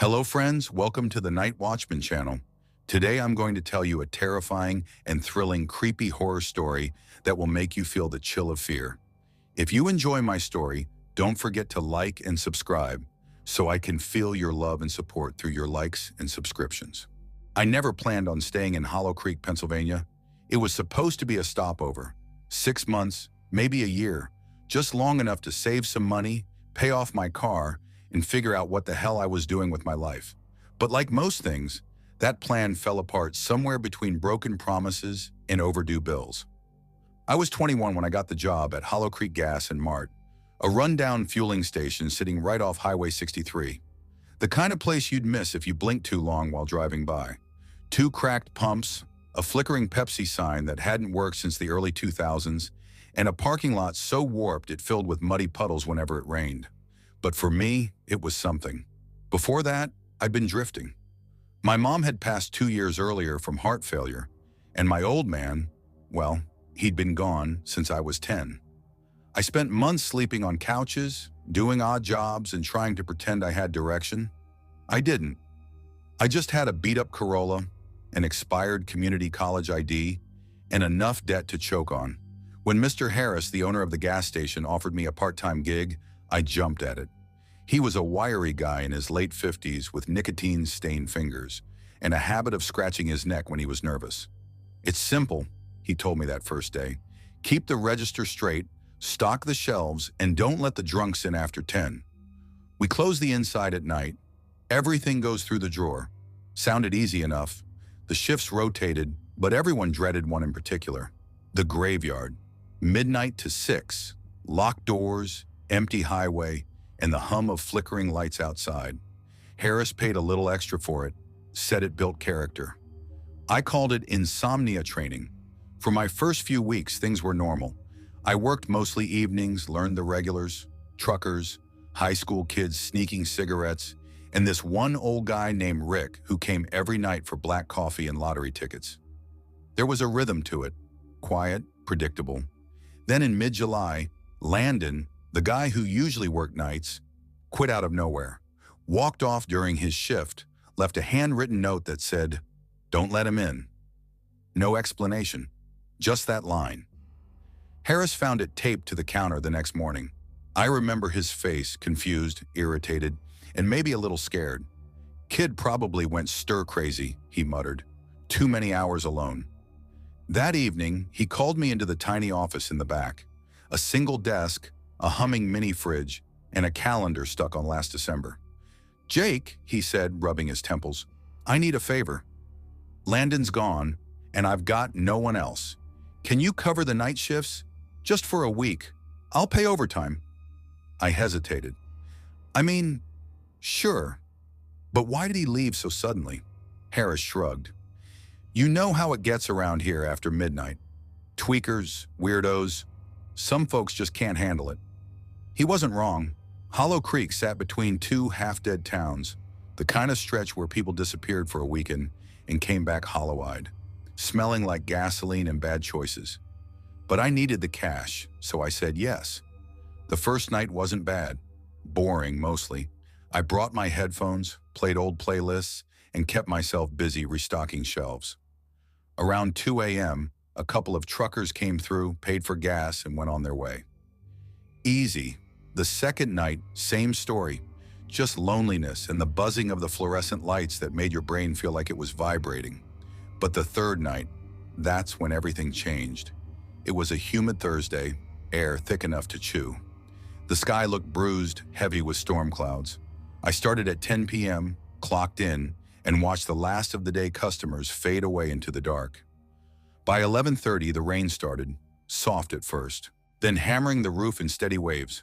Hello friends, welcome to the Night Watchman channel. Today I'm going to tell you a terrifying and thrilling creepy horror story that will make you feel the chill of fear. If you enjoy my story, don't forget to like and subscribe so I can feel your love and support through your likes and subscriptions. I never planned on staying in Hollow Creek, Pennsylvania. It was supposed to be a stopover, 6 months, maybe a year, just long enough to save some money, pay off my car, and figure out what the hell I was doing with my life. But like most things, that plan fell apart somewhere between broken promises and overdue bills. I was 21 when I got the job at Hollow Creek Gas and Mart, a rundown fueling station sitting right off Highway 63. The kind of place you'd miss if you blinked too long while driving by. 2 cracked pumps, a flickering Pepsi sign that hadn't worked since the early 2000s, and a parking lot so warped it filled with muddy puddles whenever it rained. But for me, it was something. Before that, I'd been drifting. My mom had passed 2 years earlier from heart failure, and my old man, well, he'd been gone since I was 10. I spent months sleeping on couches, doing odd jobs, and trying to pretend I had direction. I didn't. I just had a beat-up Corolla, an expired community college ID, and enough debt to choke on. When Mr. Harris, the owner of the gas station, offered me a part-time gig, I jumped at it. He was a wiry guy in his late 50s with nicotine-stained fingers and a habit of scratching his neck when he was nervous. "It's simple," he told me that first day. "Keep the register straight, stock the shelves, and don't let the drunks in after 10. We close the inside at night. Everything goes through the drawer." Sounded easy enough. The shifts rotated, but everyone dreaded one in particular. The graveyard. Midnight to 6. Locked doors, empty highway, and the hum of flickering lights outside. Harris paid a little extra for it, said it built character. I called it insomnia training. For my first few weeks, things were normal. I worked mostly evenings, learned the regulars, truckers, high school kids sneaking cigarettes, and this one old guy named Rick who came every night for black coffee and lottery tickets. There was a rhythm to it, quiet, predictable. Then in mid-July, Landon, the guy who usually worked nights, quit out of nowhere, walked off during his shift, left a handwritten note that said, "Don't let him in." No explanation, just that line. Harris found it taped to the counter the next morning. I remember his face, confused, irritated, and maybe a little scared. "Kid probably went stir-crazy," he muttered. "Too many hours alone." That evening, he called me into the tiny office in the back. A single desk, a humming mini fridge, and a calendar stuck on last December. "Jake," he said, rubbing his temples, "I need a favor. Landon's gone, and I've got no one else. Can you cover the night shifts? Just for a week. I'll pay overtime." I hesitated. "I mean, sure. But why did he leave so suddenly?" Harris shrugged. "You know how it gets around here after midnight. Tweakers, weirdos. Some folks just can't handle it." He wasn't wrong. Hollow Creek sat between 2 half-dead towns, the kind of stretch where people disappeared for a weekend and came back hollow-eyed, smelling like gasoline and bad choices. But I needed the cash, so I said yes. The first night wasn't bad. Boring, mostly. I brought my headphones, played old playlists, and kept myself busy restocking shelves. Around 2 a.m., a couple of truckers came through, paid for gas, and went on their way. Easy. The second night, same story. Just loneliness and the buzzing of the fluorescent lights that made your brain feel like it was vibrating. But the third night, that's when everything changed. It was a humid Thursday, air thick enough to chew. The sky looked bruised, heavy with storm clouds. I started at 10 p.m., clocked in, and watched the last of the day customers fade away into the dark. By 11:30, the rain started, soft at first, then hammering the roof in steady waves.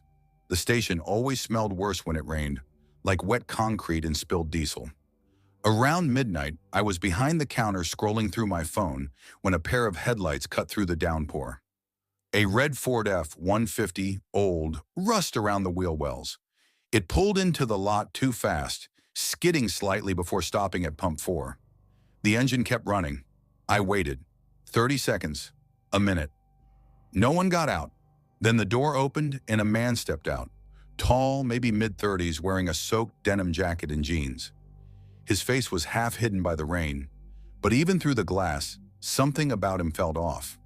The station always smelled worse when it rained, like wet concrete and spilled diesel. Around midnight, I was behind the counter scrolling through my phone when a pair of headlights cut through the downpour. A red Ford F-150, old, rust around the wheel wells. It pulled into the lot too fast, skidding slightly before stopping at pump 4. The engine kept running. I waited. 30 seconds. A minute. No one got out. Then the door opened and a man stepped out. Tall, maybe mid-30s, wearing a soaked denim jacket and jeans. His face was half hidden by the rain, but even through the glass, something about him felt off.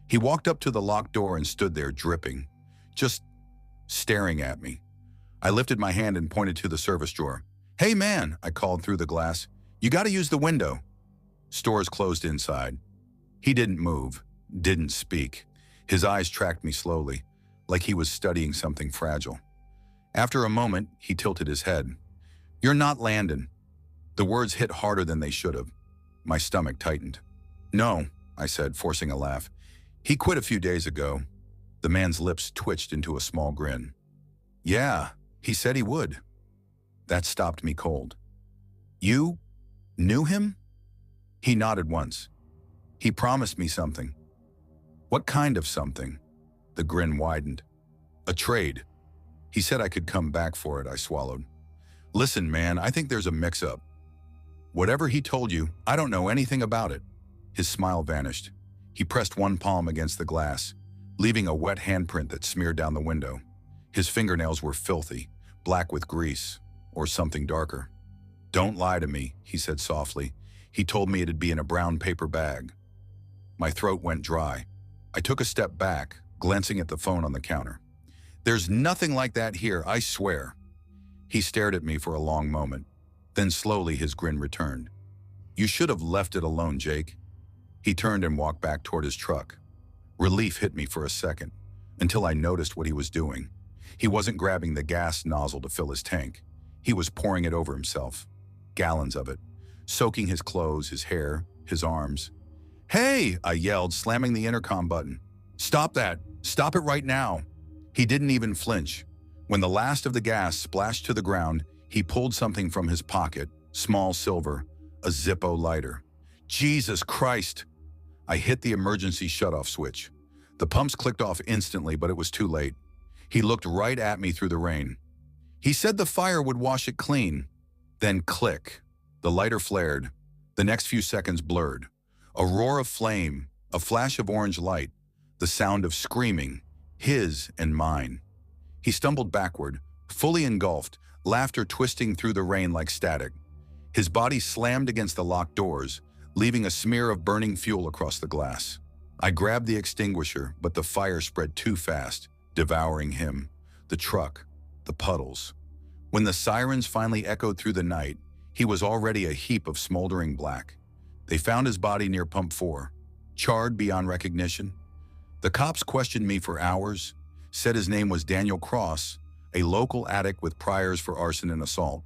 He walked up to the locked door and stood there dripping, just staring at me. I lifted my hand and pointed to the service drawer. "Hey man," I called through the glass, "you gotta use the window." Stores closed inside. He didn't move, didn't speak. His eyes tracked me slowly, like he was studying something fragile. After a moment, he tilted his head. "You're not Landon." The words hit harder than they should have. My stomach tightened. "No," I said, forcing a laugh. "He quit a few days ago." The man's lips twitched into a small grin. "Yeah, he said he would." That stopped me cold. "You knew him?" He nodded once. "He promised me something." "What kind of something?" The grin widened. "A trade. He said I could come back for it," I swallowed. "Listen, man, I think there's a mix-up. Whatever he told you, I don't know anything about it." His smile vanished. He pressed one palm against the glass, leaving a wet handprint that smeared down the window. His fingernails were filthy, black with grease, or something darker. "Don't lie to me," he said softly. "He told me it'd be in a brown paper bag." My throat went dry. I took a step back, glancing at the phone on the counter. "There's nothing like that here, I swear." He stared at me for a long moment. Then slowly his grin returned. "You should have left it alone, Jake." He turned and walked back toward his truck. Relief hit me for a second, until I noticed what he was doing. He wasn't grabbing the gas nozzle to fill his tank. He was pouring it over himself. Gallons of it. Soaking his clothes, his hair, his arms. "Hey!" I yelled, slamming the intercom button. "Stop that! Stop it right now!" He didn't even flinch. When the last of the gas splashed to the ground, he pulled something from his pocket, small silver, a Zippo lighter. "Jesus Christ!" I hit the emergency shutoff switch. The pumps clicked off instantly, but it was too late. He looked right at me through the rain. "He said the fire would wash it clean." Then click. The lighter flared. The next few seconds blurred. A roar of flame, a flash of orange light, the sound of screaming, his and mine. He stumbled backward, fully engulfed, laughter twisting through the rain like static. His body slammed against the locked doors, leaving a smear of burning fuel across the glass. I grabbed the extinguisher, but the fire spread too fast, devouring him, the truck, the puddles. When the sirens finally echoed through the night, he was already a heap of smoldering black. They found his body near Pump 4, charred beyond recognition. The cops questioned me for hours, said his name was Daniel Cross, a local addict with priors for arson and assault.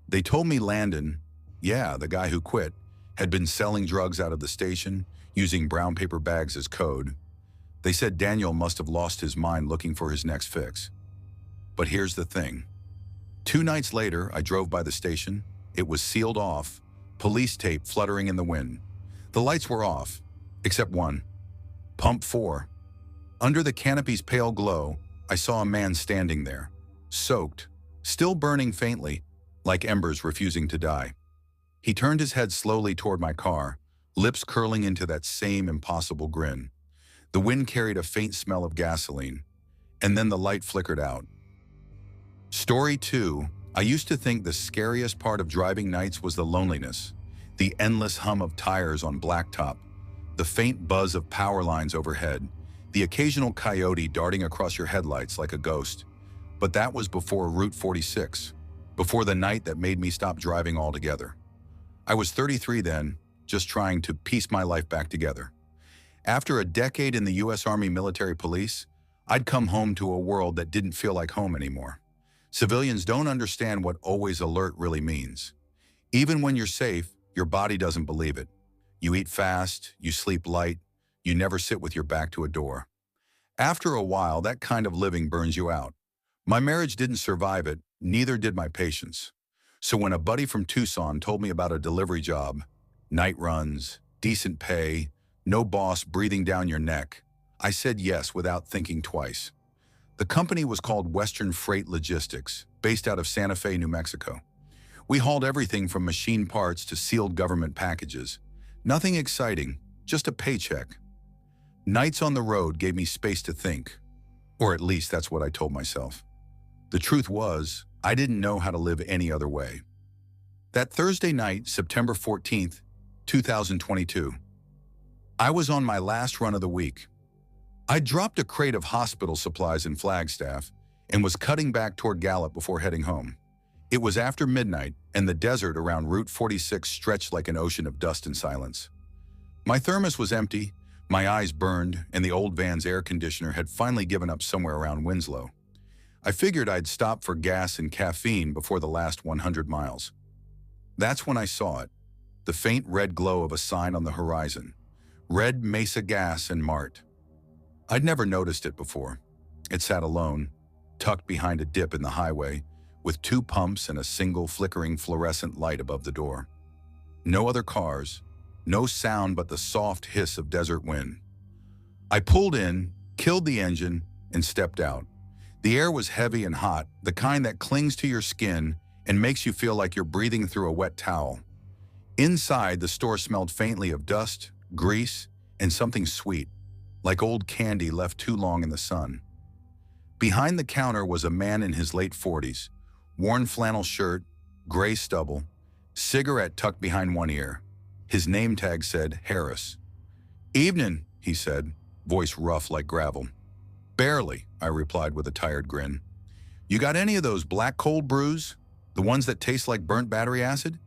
They told me Landon, yeah, the guy who quit, had been selling drugs out of the station, using brown paper bags as code. They said Daniel must have lost his mind looking for his next fix. But here's the thing. 2 nights later, I drove by the station. It was sealed off, police tape fluttering in the wind. The lights were off, except one. Pump 4. Under the canopy's pale glow, I saw a man standing there, soaked, still burning faintly, like embers refusing to die. He turned his head slowly toward my car, lips curling into that same impossible grin. The wind carried a faint smell of gasoline, and then the light flickered out. Story 2. I used to think the scariest part of driving nights was the loneliness, the endless hum of tires on blacktop, the faint buzz of power lines overhead, the occasional coyote darting across your headlights like a ghost. But that was before Route 46, before the night that made me stop driving altogether. I was 33 then, just trying to piece my life back together. After a decade in the U.S. Army Military Police, I'd come home to a world that didn't feel like home anymore. Civilians don't understand what always alert really means. Even when you're safe, your body doesn't believe it. You eat fast, you sleep light, you never sit with your back to a door. After a while, that kind of living burns you out. My marriage didn't survive it, neither did my patience. So when a buddy from Tucson told me about a delivery job, night runs, decent pay, no boss breathing down your neck, I said yes without thinking twice. The company was called Western Freight Logistics, based out of Santa Fe, New Mexico. We hauled everything from machine parts to sealed government packages. Nothing exciting, just a paycheck. Nights on the road gave me space to think, or at least that's what I told myself. The truth was, I didn't know how to live any other way. That Thursday night, September 14th, 2022, I was on my last run of the week. I dropped a crate of hospital supplies in Flagstaff and was cutting back toward Gallup before heading home. It was after midnight, and the desert around Route 46 stretched like an ocean of dust and silence. My thermos was empty, my eyes burned, and the old van's air conditioner had finally given up somewhere around Winslow. I figured I'd stop for gas and caffeine before the last 100 miles. That's when I saw it, the faint red glow of a sign on the horizon. Red Mesa Gas and Mart. I'd never noticed it before. It sat alone, tucked behind a dip in the highway, with 2 pumps and a single flickering fluorescent light above the door. No other cars, no sound but the soft hiss of desert wind. I pulled in, killed the engine, and stepped out. The air was heavy and hot, the kind that clings to your skin and makes you feel like you're breathing through a wet towel. Inside, the store smelled faintly of dust, grease, and something sweet, like old candy left too long in the sun. Behind the counter was a man in his late 40s, worn flannel shirt, gray stubble, cigarette tucked behind one ear. His name tag said Harris. "Evening," he said, voice rough like gravel. "Barely," I replied with a tired grin. "You got any of those black cold brews? The ones that taste like burnt battery acid?"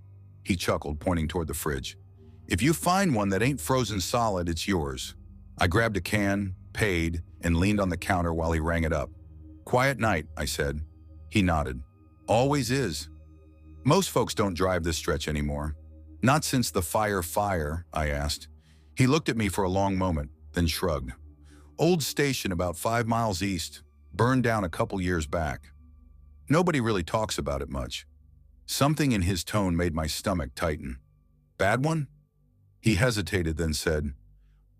He chuckled, pointing toward the fridge. "If you find one that ain't frozen solid, it's yours." I grabbed a can, paid, and leaned on the counter while he rang it up. "Quiet night," I said. He nodded. "Always is. Most folks don't drive this stretch anymore." "Not since the fire," I asked. He looked at me for a long moment, then shrugged. "Old station about 5 miles east, burned down a couple years back. Nobody really talks about it much." Something in his tone made my stomach tighten. "Bad one?" He hesitated, then said,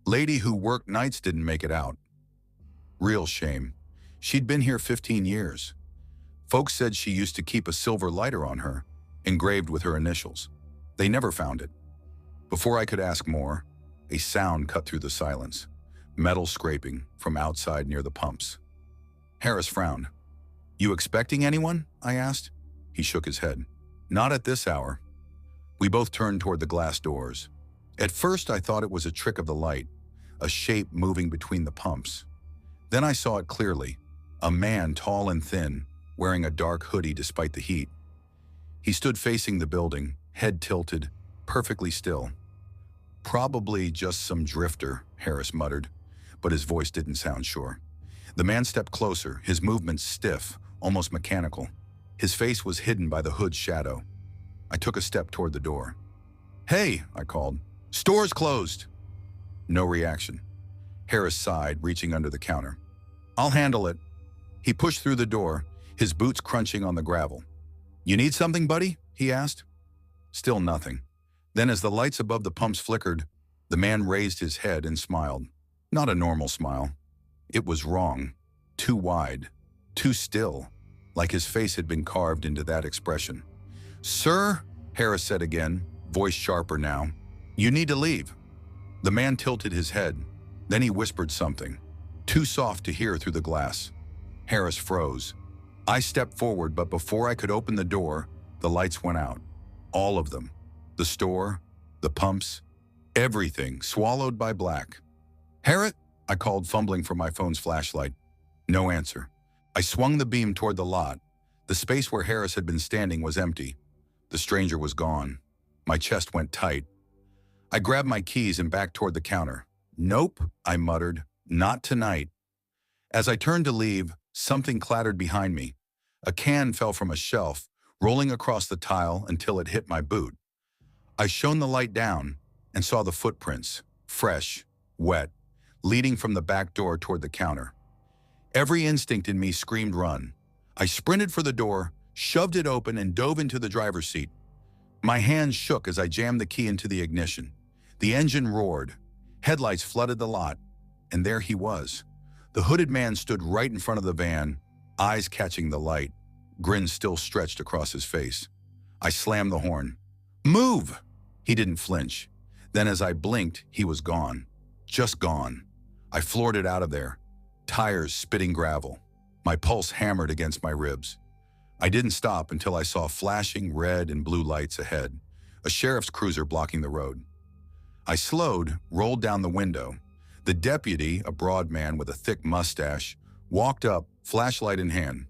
"Lady who worked nights didn't make it out." Real shame. She'd been here 15 years. Folks said she used to keep a silver lighter on her, engraved with her initials. They never found it. Before I could ask more, a sound cut through the silence, metal scraping from outside near the pumps. Harris frowned. "You expecting anyone?" I asked. He shook his head. "Not at this hour." We both turned toward the glass doors. At first, I thought it was a trick of the light, a shape moving between the pumps. Then I saw it clearly, a man tall and thin, wearing a dark hoodie despite the heat. He stood facing the building, head tilted, perfectly still. "Probably just some drifter," Harris muttered, but his voice didn't sound sure. The man stepped closer, his movements stiff, almost mechanical. His face was hidden by the hood's shadow. I took a step toward the door. "Hey," I called. "Store's closed." No reaction. Harris sighed, reaching under the counter. "I'll handle it." He pushed through the door, his boots crunching on the gravel. "You need something, buddy?" he asked. Still nothing. Then as the lights above the pumps flickered, the man raised his head and smiled. Not a normal smile. It was wrong. Too wide. Too still. Like his face had been carved into that expression. "Sir," Harris said again, voice sharper now, "you need to leave." The man tilted his head. Then he whispered something, too soft to hear through the glass. Harris froze. I stepped forward, but before I could open the door, the lights went out. All of them. The store, the pumps, everything swallowed by black. "Harris?" I called, fumbling for my phone's flashlight. No answer. I swung the beam toward the lot. The space where Harris had been standing was empty. The stranger was gone. My chest went tight. I grabbed my keys and backed toward the counter. "Nope," I muttered. "Not tonight." As I turned to leave, something clattered behind me. A can fell from a shelf, rolling across the tile until it hit my boot. I shone the light down and saw the footprints, fresh, wet, leading from the back door toward the counter. Every instinct in me screamed run. I sprinted for the door, shoved it open, and dove into the driver's seat. My hands shook as I jammed the key into the ignition. The engine roared. Headlights flooded the lot, and there he was. The hooded man stood right in front of the van, eyes catching the light, grin still stretched across his face. I slammed the horn. "Move!" He didn't flinch. Then as I blinked, he was gone. Just gone. I floored it out of there, tires spitting gravel. My pulse hammered against my ribs. I didn't stop until I saw flashing red and blue lights ahead, a sheriff's cruiser blocking the road. I slowed, rolled down the window. The deputy, a broad man with a thick mustache, walked up, flashlight in hand.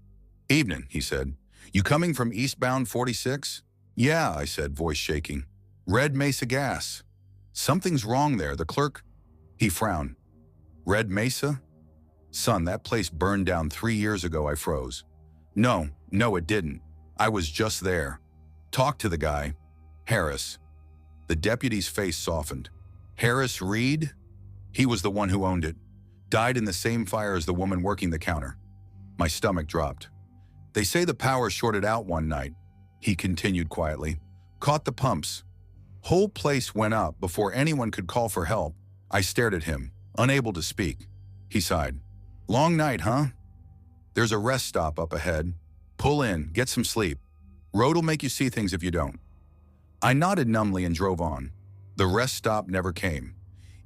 "Evening," he said. "You coming from eastbound 46? "Yeah," I said, voice shaking. "Red Mesa Gas." "Something's wrong there, the clerk." He frowned. "Red Mesa?" "Son, that place burned down 3 years ago," I froze. No, it didn't. I was just there." "Talk to the guy." "Harris." The deputy's face softened. "Harris Reed? He was the one who owned it. Died in the same fire as the woman working the counter." My stomach dropped. "They say the power shorted out one night," he continued quietly. "Caught the pumps. Whole place went up before anyone could call for help." I stared at him, unable to speak. He sighed. "Long night, huh? There's a rest stop up ahead. Pull in, get some sleep. Road'll make you see things if you don't." I nodded numbly and drove on. The rest stop never came.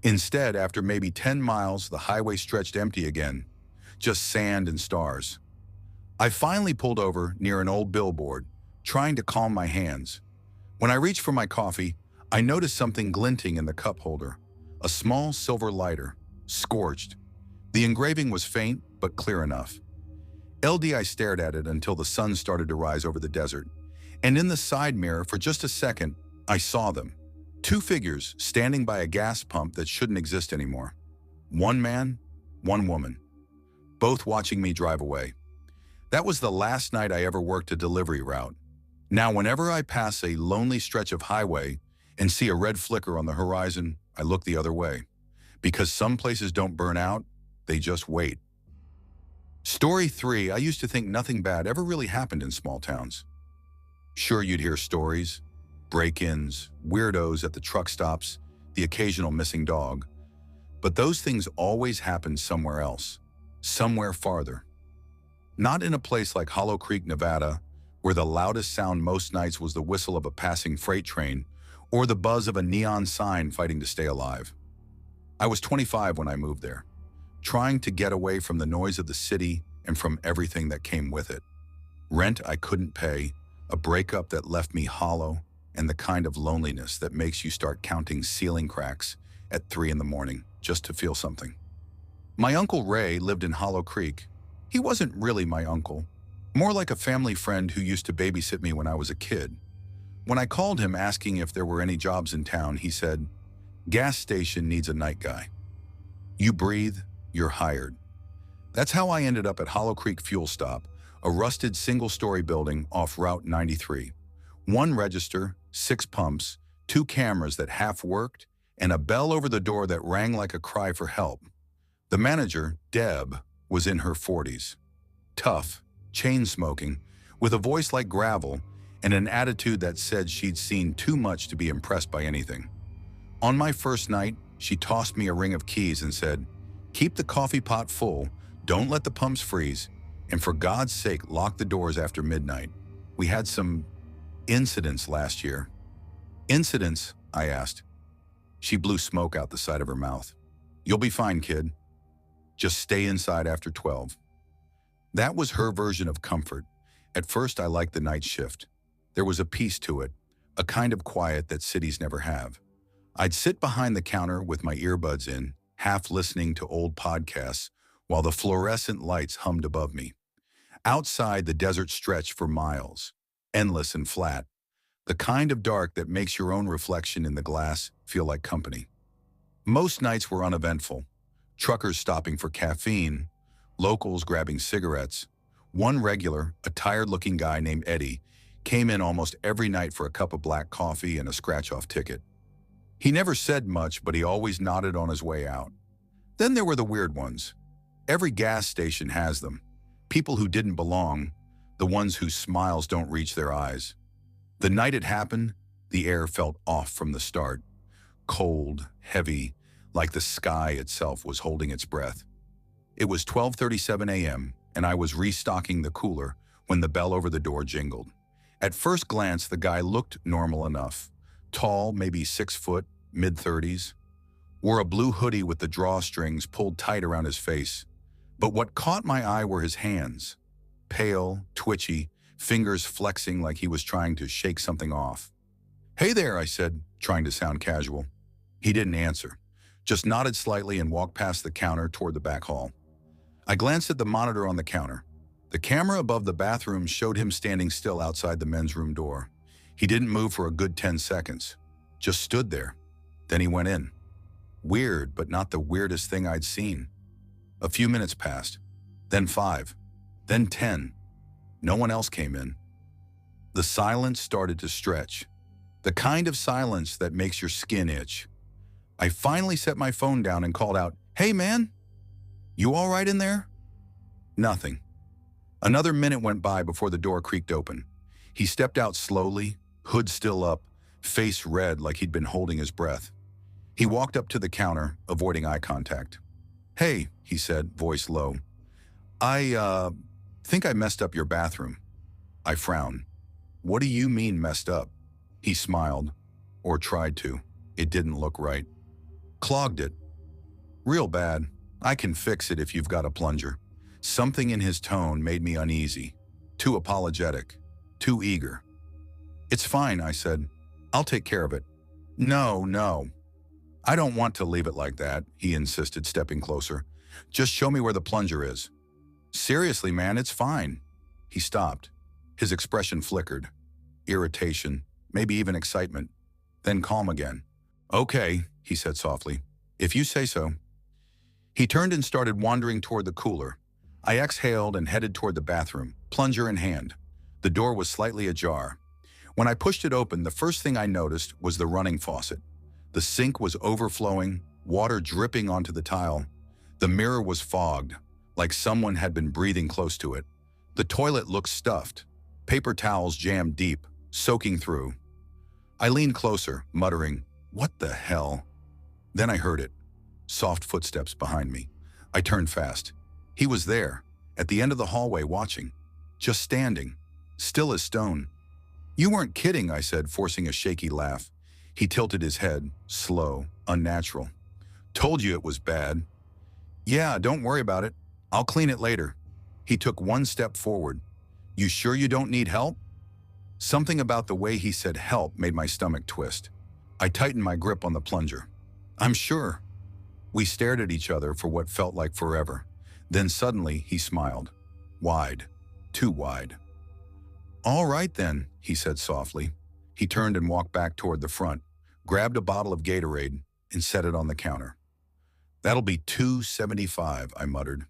Instead, after maybe 10 miles, the highway stretched empty again. Just sand and stars. I finally pulled over near an old billboard, trying to calm my hands. When I reached for my coffee, I noticed something glinting in the cup holder. A small silver lighter, scorched. The engraving was faint, but clear enough. I stared at it until the sun started to rise over the desert. And in the side mirror, for just a second, I saw them. 2 figures standing by a gas pump that shouldn't exist anymore. 1 man, 1 woman. Both watching me drive away. That was the last night I ever worked a delivery route. Now, whenever I pass a lonely stretch of highway and see a red flicker on the horizon, I look the other way. Because some places don't burn out, they just wait. Story 3, I used to think nothing bad ever really happened in small towns. Sure, you'd hear stories, break-ins, weirdos at the truck stops, the occasional missing dog. But those things always happened somewhere else, somewhere farther. Not in a place like Hollow Creek, Nevada, where the loudest sound most nights was the whistle of a passing freight train or the buzz of a neon sign fighting to stay alive. I was 25 when I moved there, trying to get away from the noise of the city and from everything that came with it. Rent I couldn't pay, a breakup that left me hollow, and the kind of loneliness that makes you start counting ceiling cracks at 3 in the morning just to feel something. My Uncle Ray lived in Hollow Creek. He wasn't really my uncle, more like a family friend who used to babysit me when I was a kid. When I called him asking if there were any jobs in town, he said, "Gas station needs a night guy. You breathe, you're hired." That's how I ended up at Hollow Creek Fuel Stop, a rusted single-story building off Route 93. 1 register, 6 pumps, 2 cameras that half worked, and a bell over the door that rang like a cry for help. The manager, Deb, was in her 40s. Tough, chain-smoking, with a voice like gravel, and an attitude that said she'd seen too much to be impressed by anything. On my first night, she tossed me a ring of keys and said, "Keep the coffee pot full, don't let the pumps freeze, and for God's sake, lock the doors after midnight. We had some incidents last year." "Incidents?" I asked. She blew smoke out the side of her mouth. "You'll be fine, kid. Just stay inside after 12. That was her version of comfort. At first, I liked the night shift. There was a peace to it, a kind of quiet that cities never have. I'd sit behind the counter with my earbuds in, half listening to old podcasts, while the fluorescent lights hummed above me. Outside, the desert stretched for miles, endless and flat, the kind of dark that makes your own reflection in the glass feel like company. Most nights were uneventful. Truckers stopping for caffeine, locals grabbing cigarettes. One regular, a tired-looking guy named Eddie, came in almost every night for a cup of black coffee and a scratch-off ticket. He never said much, but he always nodded on his way out. Then there were the weird ones. Every gas station has them. People who didn't belong, the ones whose smiles don't reach their eyes. The night it happened, the air felt off from the start. Cold, heavy, like the sky itself was holding its breath. It was 12:37 a.m., and I was restocking the cooler when the bell over the door jingled. At first glance, the guy looked normal enough. Tall, maybe 6 foot, mid-30s. Wore a blue hoodie with the drawstrings pulled tight around his face. But what caught my eye were his hands. Pale, twitchy, fingers flexing like he was trying to shake something off. "Hey there," I said, trying to sound casual. He didn't answer, just nodded slightly and walked past the counter toward the back hall. I glanced at the monitor on the counter. The camera above the bathroom showed him standing still outside the men's room door. He didn't move for a good 10 seconds, just stood there. Then he went in. Weird, but not the weirdest thing I'd seen. A few minutes passed, then 5, then 10. No one else came in. The silence started to stretch, the kind of silence that makes your skin itch. I finally set my phone down and called out, "Hey man, you all right in there?" Nothing. Another minute went by before the door creaked open. He stepped out slowly, hood still up, face red like he'd been holding his breath. He walked up to the counter, avoiding eye contact. "Hey," he said, voice low. I think I messed up your bathroom." I frowned. "What do you mean messed up?" He smiled, or tried to. It didn't look right. "Clogged it. Real bad. I can fix it if you've got a plunger." Something in his tone made me uneasy. Too apologetic. Too eager. "It's fine," I said. "I'll take care of it." No. I don't want to leave it like that," he insisted, stepping closer. "Just show me where the plunger is." "Seriously, man, it's fine." He stopped. His expression flickered. Irritation, maybe even excitement. Then calm again. "Okay," he said softly. "If you say so." He turned and started wandering toward the cooler. I exhaled and headed toward the bathroom, plunger in hand. The door was slightly ajar. When I pushed it open, the first thing I noticed was the running faucet. The sink was overflowing, water dripping onto the tile. The mirror was fogged, like someone had been breathing close to it. The toilet looked stuffed, paper towels jammed deep, soaking through. I leaned closer, muttering, "What the hell?" Then I heard it. Soft footsteps behind me. I turned fast. He was there, at the end of the hallway watching, just standing, still as stone. "You weren't kidding," I said, forcing a shaky laugh. He tilted his head, slow, unnatural. "Told you it was bad." "Yeah, don't worry about it. I'll clean it later." He took one step forward. "You sure you don't need help?" Something about the way he said help made my stomach twist. I tightened my grip on the plunger. "I'm sure." We stared at each other for what felt like forever. Then suddenly he smiled. Wide. Too wide. "All right then," he said softly. He turned and walked back toward the front, grabbed a bottle of Gatorade, and set it on the counter. "That'll be $2.75, I muttered.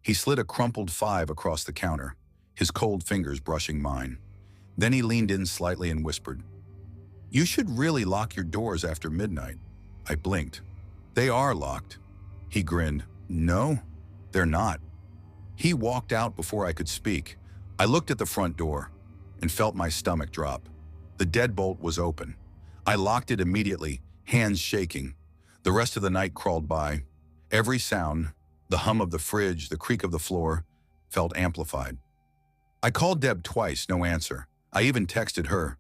He slid a crumpled 5 across the counter, his cold fingers brushing mine. Then he leaned in slightly and whispered, "You should really lock your doors after midnight." I blinked. "They are locked." He grinned. "No, they're not." He walked out before I could speak. I looked at the front door and felt my stomach drop. The deadbolt was open. I locked it immediately, hands shaking. The rest of the night crawled by. Every sound, the hum of the fridge, the creak of the floor, felt amplified. I called Deb twice, no answer. I even texted her.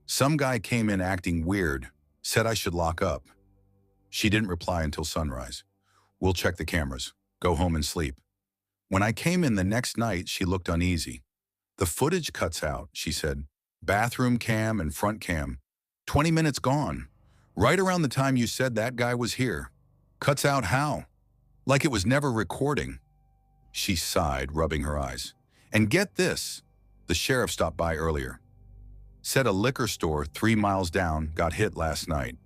Some guy came in acting weird, said I should lock up. She didn't reply until sunrise. "We'll check the cameras. Go home and sleep." When I came in the next night, she looked uneasy. "The footage cuts out," she said. "Bathroom cam and front cam. 20 minutes gone. Right around the time you said that guy was here. Cuts out how? Like it was never recording." She sighed, rubbing her eyes. "And get this. The sheriff stopped by earlier. Said a liquor store 3 miles down got hit last night.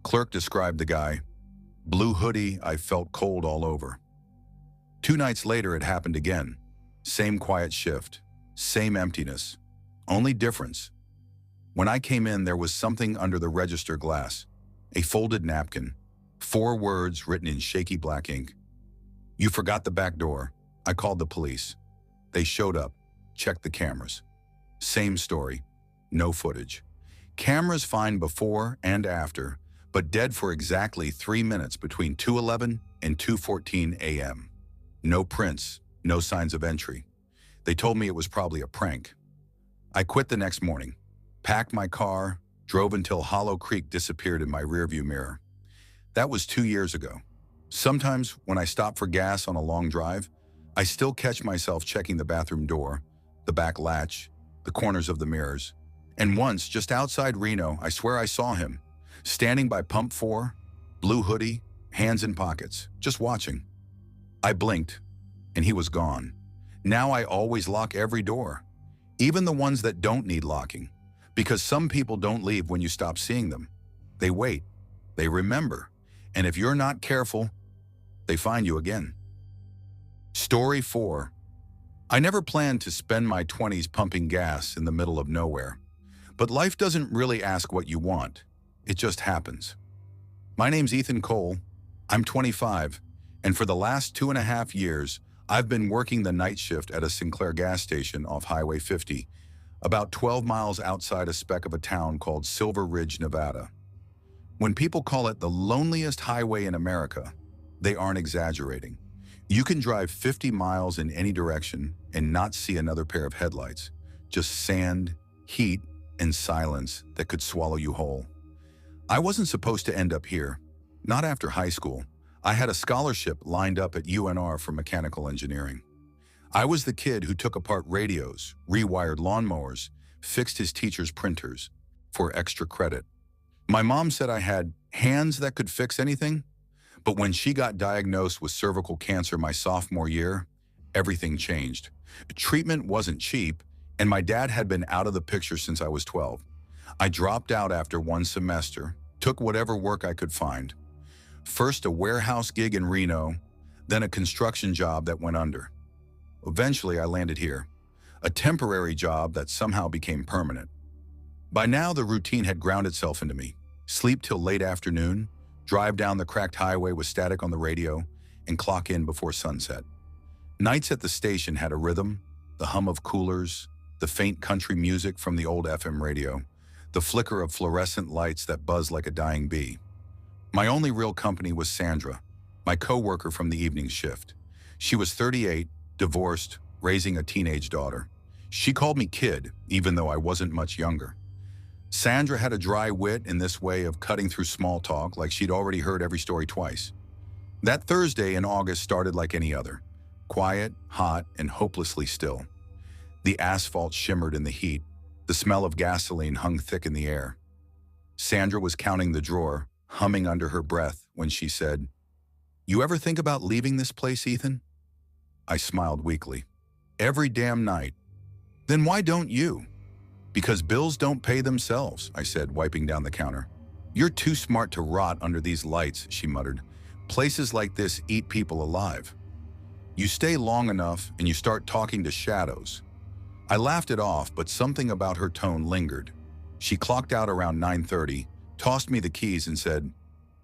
Clerk described the guy. Blue hoodie, I felt cold all over." 2 nights later, it happened again. Same quiet shift. Same emptiness. Only difference. When I came in, there was something under the register glass. A folded napkin. 4 words written in shaky black ink. "You forgot the back door." I called the police. They showed up, checked the cameras. Same story. No footage. Cameras fine before and after, but dead for exactly 3 minutes between 2:11 and 2:14 a.m. No prints, no signs of entry. They told me it was probably a prank. I quit the next morning, packed my car, drove until Hollow Creek disappeared in my rearview mirror. That was 2 years ago. Sometimes when I stop for gas on a long drive, I still catch myself checking the bathroom door, the back latch, the corners of the mirrors. And once, just outside Reno, I swear I saw him, standing by pump 4, blue hoodie, hands in pockets, just watching. I blinked, and he was gone. Now I always lock every door, even the ones that don't need locking, because some people don't leave when you stop seeing them. They wait, they remember, and if you're not careful, they find you again. Story 4. I never planned to spend my 20s pumping gas in the middle of nowhere. But life doesn't really ask what you want. It just happens. My name's Ethan Cole. I'm 25, and for the last 2.5 years, I've been working the night shift at a Sinclair gas station off Highway 50, about 12 miles outside a speck of a town called Silver Ridge, Nevada. When people call it the loneliest highway in America, they aren't exaggerating. You can drive 50 miles in any direction and not see another pair of headlights, just sand, heat, and silence that could swallow you whole. I wasn't supposed to end up here, not after high school. I had a scholarship lined up at UNR for mechanical engineering. I was the kid who took apart radios, rewired lawnmowers, fixed his teacher's printers for extra credit. My mom said I had hands that could fix anything, but when she got diagnosed with cervical cancer my sophomore year, everything changed. Treatment wasn't cheap, and my dad had been out of the picture since I was 12. I dropped out after 1 semester, took whatever work I could find. First a warehouse gig in Reno, then a construction job that went under. Eventually I landed here, a temporary job that somehow became permanent. By now the routine had ground itself into me. Sleep till late afternoon, drive down the cracked highway with static on the radio, and clock in before sunset. Nights at the station had a rhythm, the hum of coolers, the faint country music from the old FM radio, the flicker of fluorescent lights that buzz like a dying bee. My only real company was Sandra, my co-worker from the evening shift. She was 38, divorced, raising a teenage daughter. She called me kid, even though I wasn't much younger. Sandra had a dry wit in this way of cutting through small talk like she'd already heard every story twice. That Thursday in August started like any other, quiet, hot, and hopelessly still. The asphalt shimmered in the heat. The smell of gasoline hung thick in the air. Sandra was counting the drawer, humming under her breath when she said, "You ever think about leaving this place, Ethan?" I smiled weakly. "Every damn night." "Then why don't you?" "Because bills don't pay themselves," I said, wiping down the counter. "You're too smart to rot under these lights," she muttered. "Places like this eat people alive. You stay long enough and you start talking to shadows." I laughed it off, but something about her tone lingered. She clocked out around 9:30, tossed me the keys and said,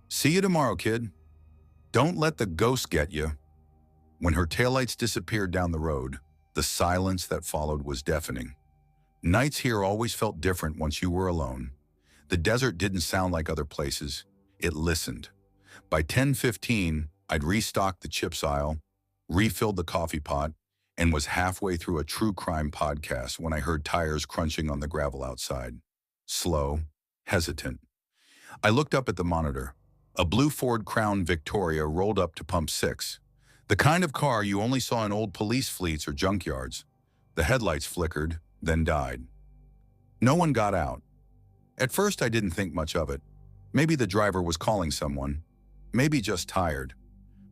"See you tomorrow, kid. Don't let the ghost get you." When her taillights disappeared down the road, the silence that followed was deafening. Nights here always felt different once you were alone. The desert didn't sound like other places. It listened. By 10:15, I'd restocked the chips aisle, refilled the coffee pot, and was halfway through a true crime podcast when I heard tires crunching on the gravel outside. Slow, hesitant. I looked up at the monitor. A blue Ford Crown Victoria rolled up to pump 6. The kind of car you only saw in old police fleets or junkyards. The headlights flickered, then died. No one got out. At first I didn't think much of it. Maybe the driver was calling someone. Maybe just tired.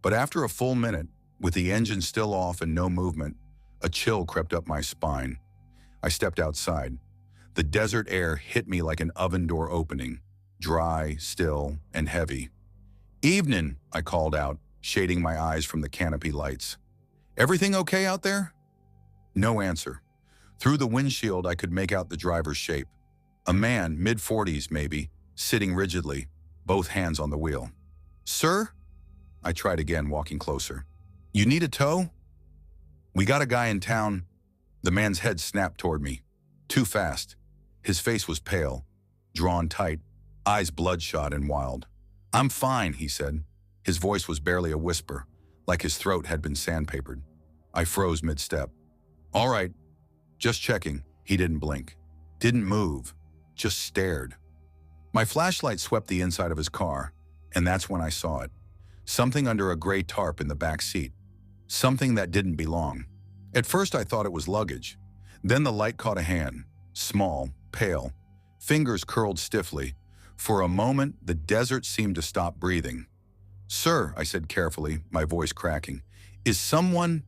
But after a full minute, with the engine still off and no movement, a chill crept up my spine. I stepped outside. The desert air hit me like an oven door opening, dry, still, and heavy. "Evening," I called out, shading my eyes from the canopy lights. "Everything okay out there?" No answer. Through the windshield, I could make out the driver's shape. A man, mid-40s maybe, sitting rigidly, both hands on the wheel. "Sir?" I tried again, walking closer. "You need a tow?" "We got a guy in town." The man's head snapped toward me. Too fast. His face was pale, drawn tight, eyes bloodshot and wild. "I'm fine," he said. His voice was barely a whisper, like his throat had been sandpapered. I froze mid-step. "All right, just checking." He didn't blink, didn't move, just stared. My flashlight swept the inside of his car, and that's when I saw it. Something under a gray tarp in the back seat. Something that didn't belong. At first I thought it was luggage. Then the light caught a hand, small, pale, fingers curled stiffly. For a moment, the desert seemed to stop breathing. "Sir," I said carefully, my voice cracking, "is someone—"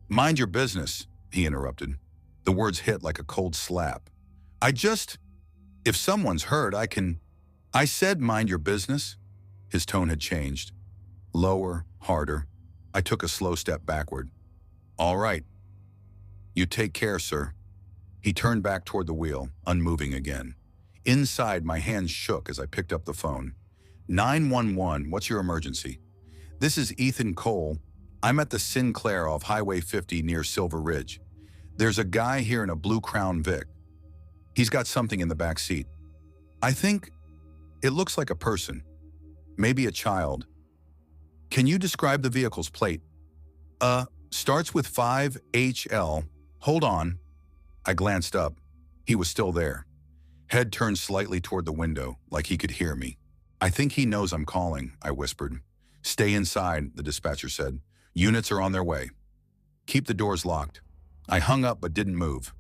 "Mind your business," he interrupted. The words hit like a cold slap. If someone's hurt, I can—" "I said mind your business." His tone had changed. Lower, harder. I took a slow step backward. "All right. You take care, sir." He turned back toward the wheel, unmoving again. Inside, my hands shook as I picked up the phone. 911, what's your emergency? This is Ethan Cole. I'm at the Sinclair off Highway 50 near Silver Ridge. There's a guy here in a blue Crown Vic. He's got something in the back seat. I think it looks like a person, maybe a child. Can you describe the vehicle's plate? Starts with 5HL. Hold on. I glanced up. He was still there. Head turned slightly toward the window, like he could hear me. "I think he knows I'm calling," I whispered. "Stay inside," the dispatcher said. "Units are on their way." "Keep the doors locked." I hung up but didn't move.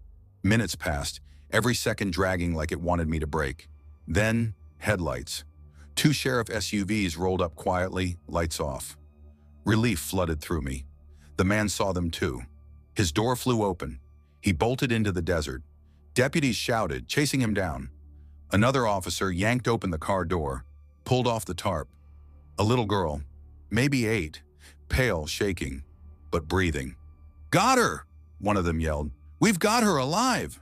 Minutes passed, every second dragging like it wanted me to break. Then, headlights. 2 sheriff SUVs rolled up quietly, lights off. Relief flooded through me. The man saw them too. His door flew open. He bolted into the desert. Deputies shouted, chasing him down. Another officer yanked open the car door, pulled off the tarp. A little girl, maybe 8, pale, shaking, but breathing. "Got her!" one of them yelled. "We've got her alive!"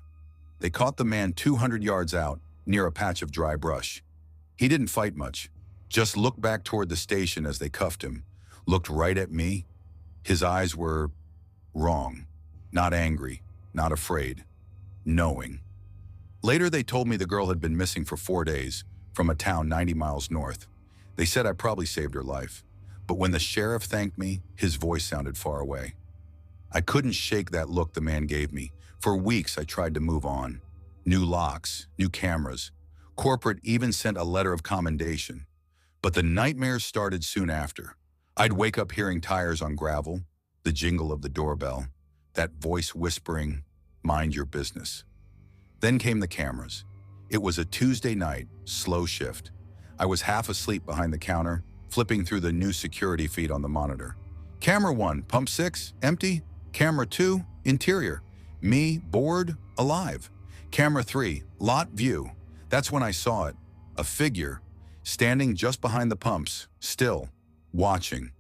They caught the man 200 yards out, near a patch of dry brush. He didn't fight much, just looked back toward the station as they cuffed him, looked right at me. His eyes were wrong, not angry, not afraid, knowing. Later they told me the girl had been missing for 4 days, from a town 90 miles north. They said I probably saved her life, but when the sheriff thanked me, his voice sounded far away. I couldn't shake that look the man gave me. For weeks I tried to move on. New locks, new cameras. Corporate even sent a letter of commendation. But the nightmares started soon after. I'd wake up hearing tires on gravel, the jingle of the doorbell, that voice whispering, "Mind your business." Then came the cameras. It was a Tuesday night, slow shift. I was half asleep behind the counter, flipping through the new security feed on the monitor. Camera 1, pump 6, empty. Camera 2, interior. Me, bored, alive. Camera 3, lot view. That's when I saw it. A figure, standing just behind the pumps, still, watching.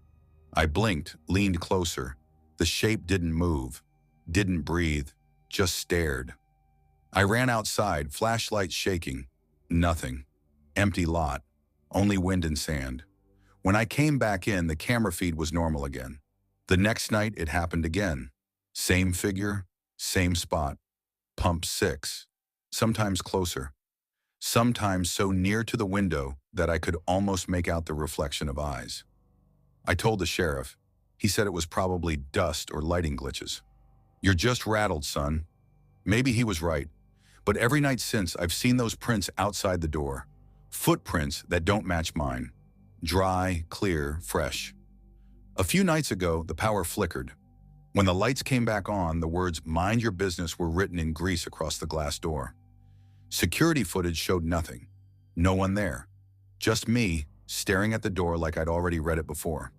I blinked, leaned closer. The shape didn't move, didn't breathe, just stared. I ran outside, flashlight shaking. Nothing. Empty lot. Only wind and sand. When I came back in, the camera feed was normal again. The next night, it happened again. Same figure, same spot. Pump 6. Sometimes closer. Sometimes so near to the window that I could almost make out the reflection of eyes. I told the sheriff. He said it was probably dust or lighting glitches. "You're just rattled, son." Maybe he was right. But every night since, I've seen those prints outside the door. Footprints that don't match mine. Dry, clear, fresh. A few nights ago, the power flickered. When the lights came back on, the words "Mind your business" were written in grease across the glass door. Security footage showed nothing. No one there. Just me, staring at the door like I'd already read it before.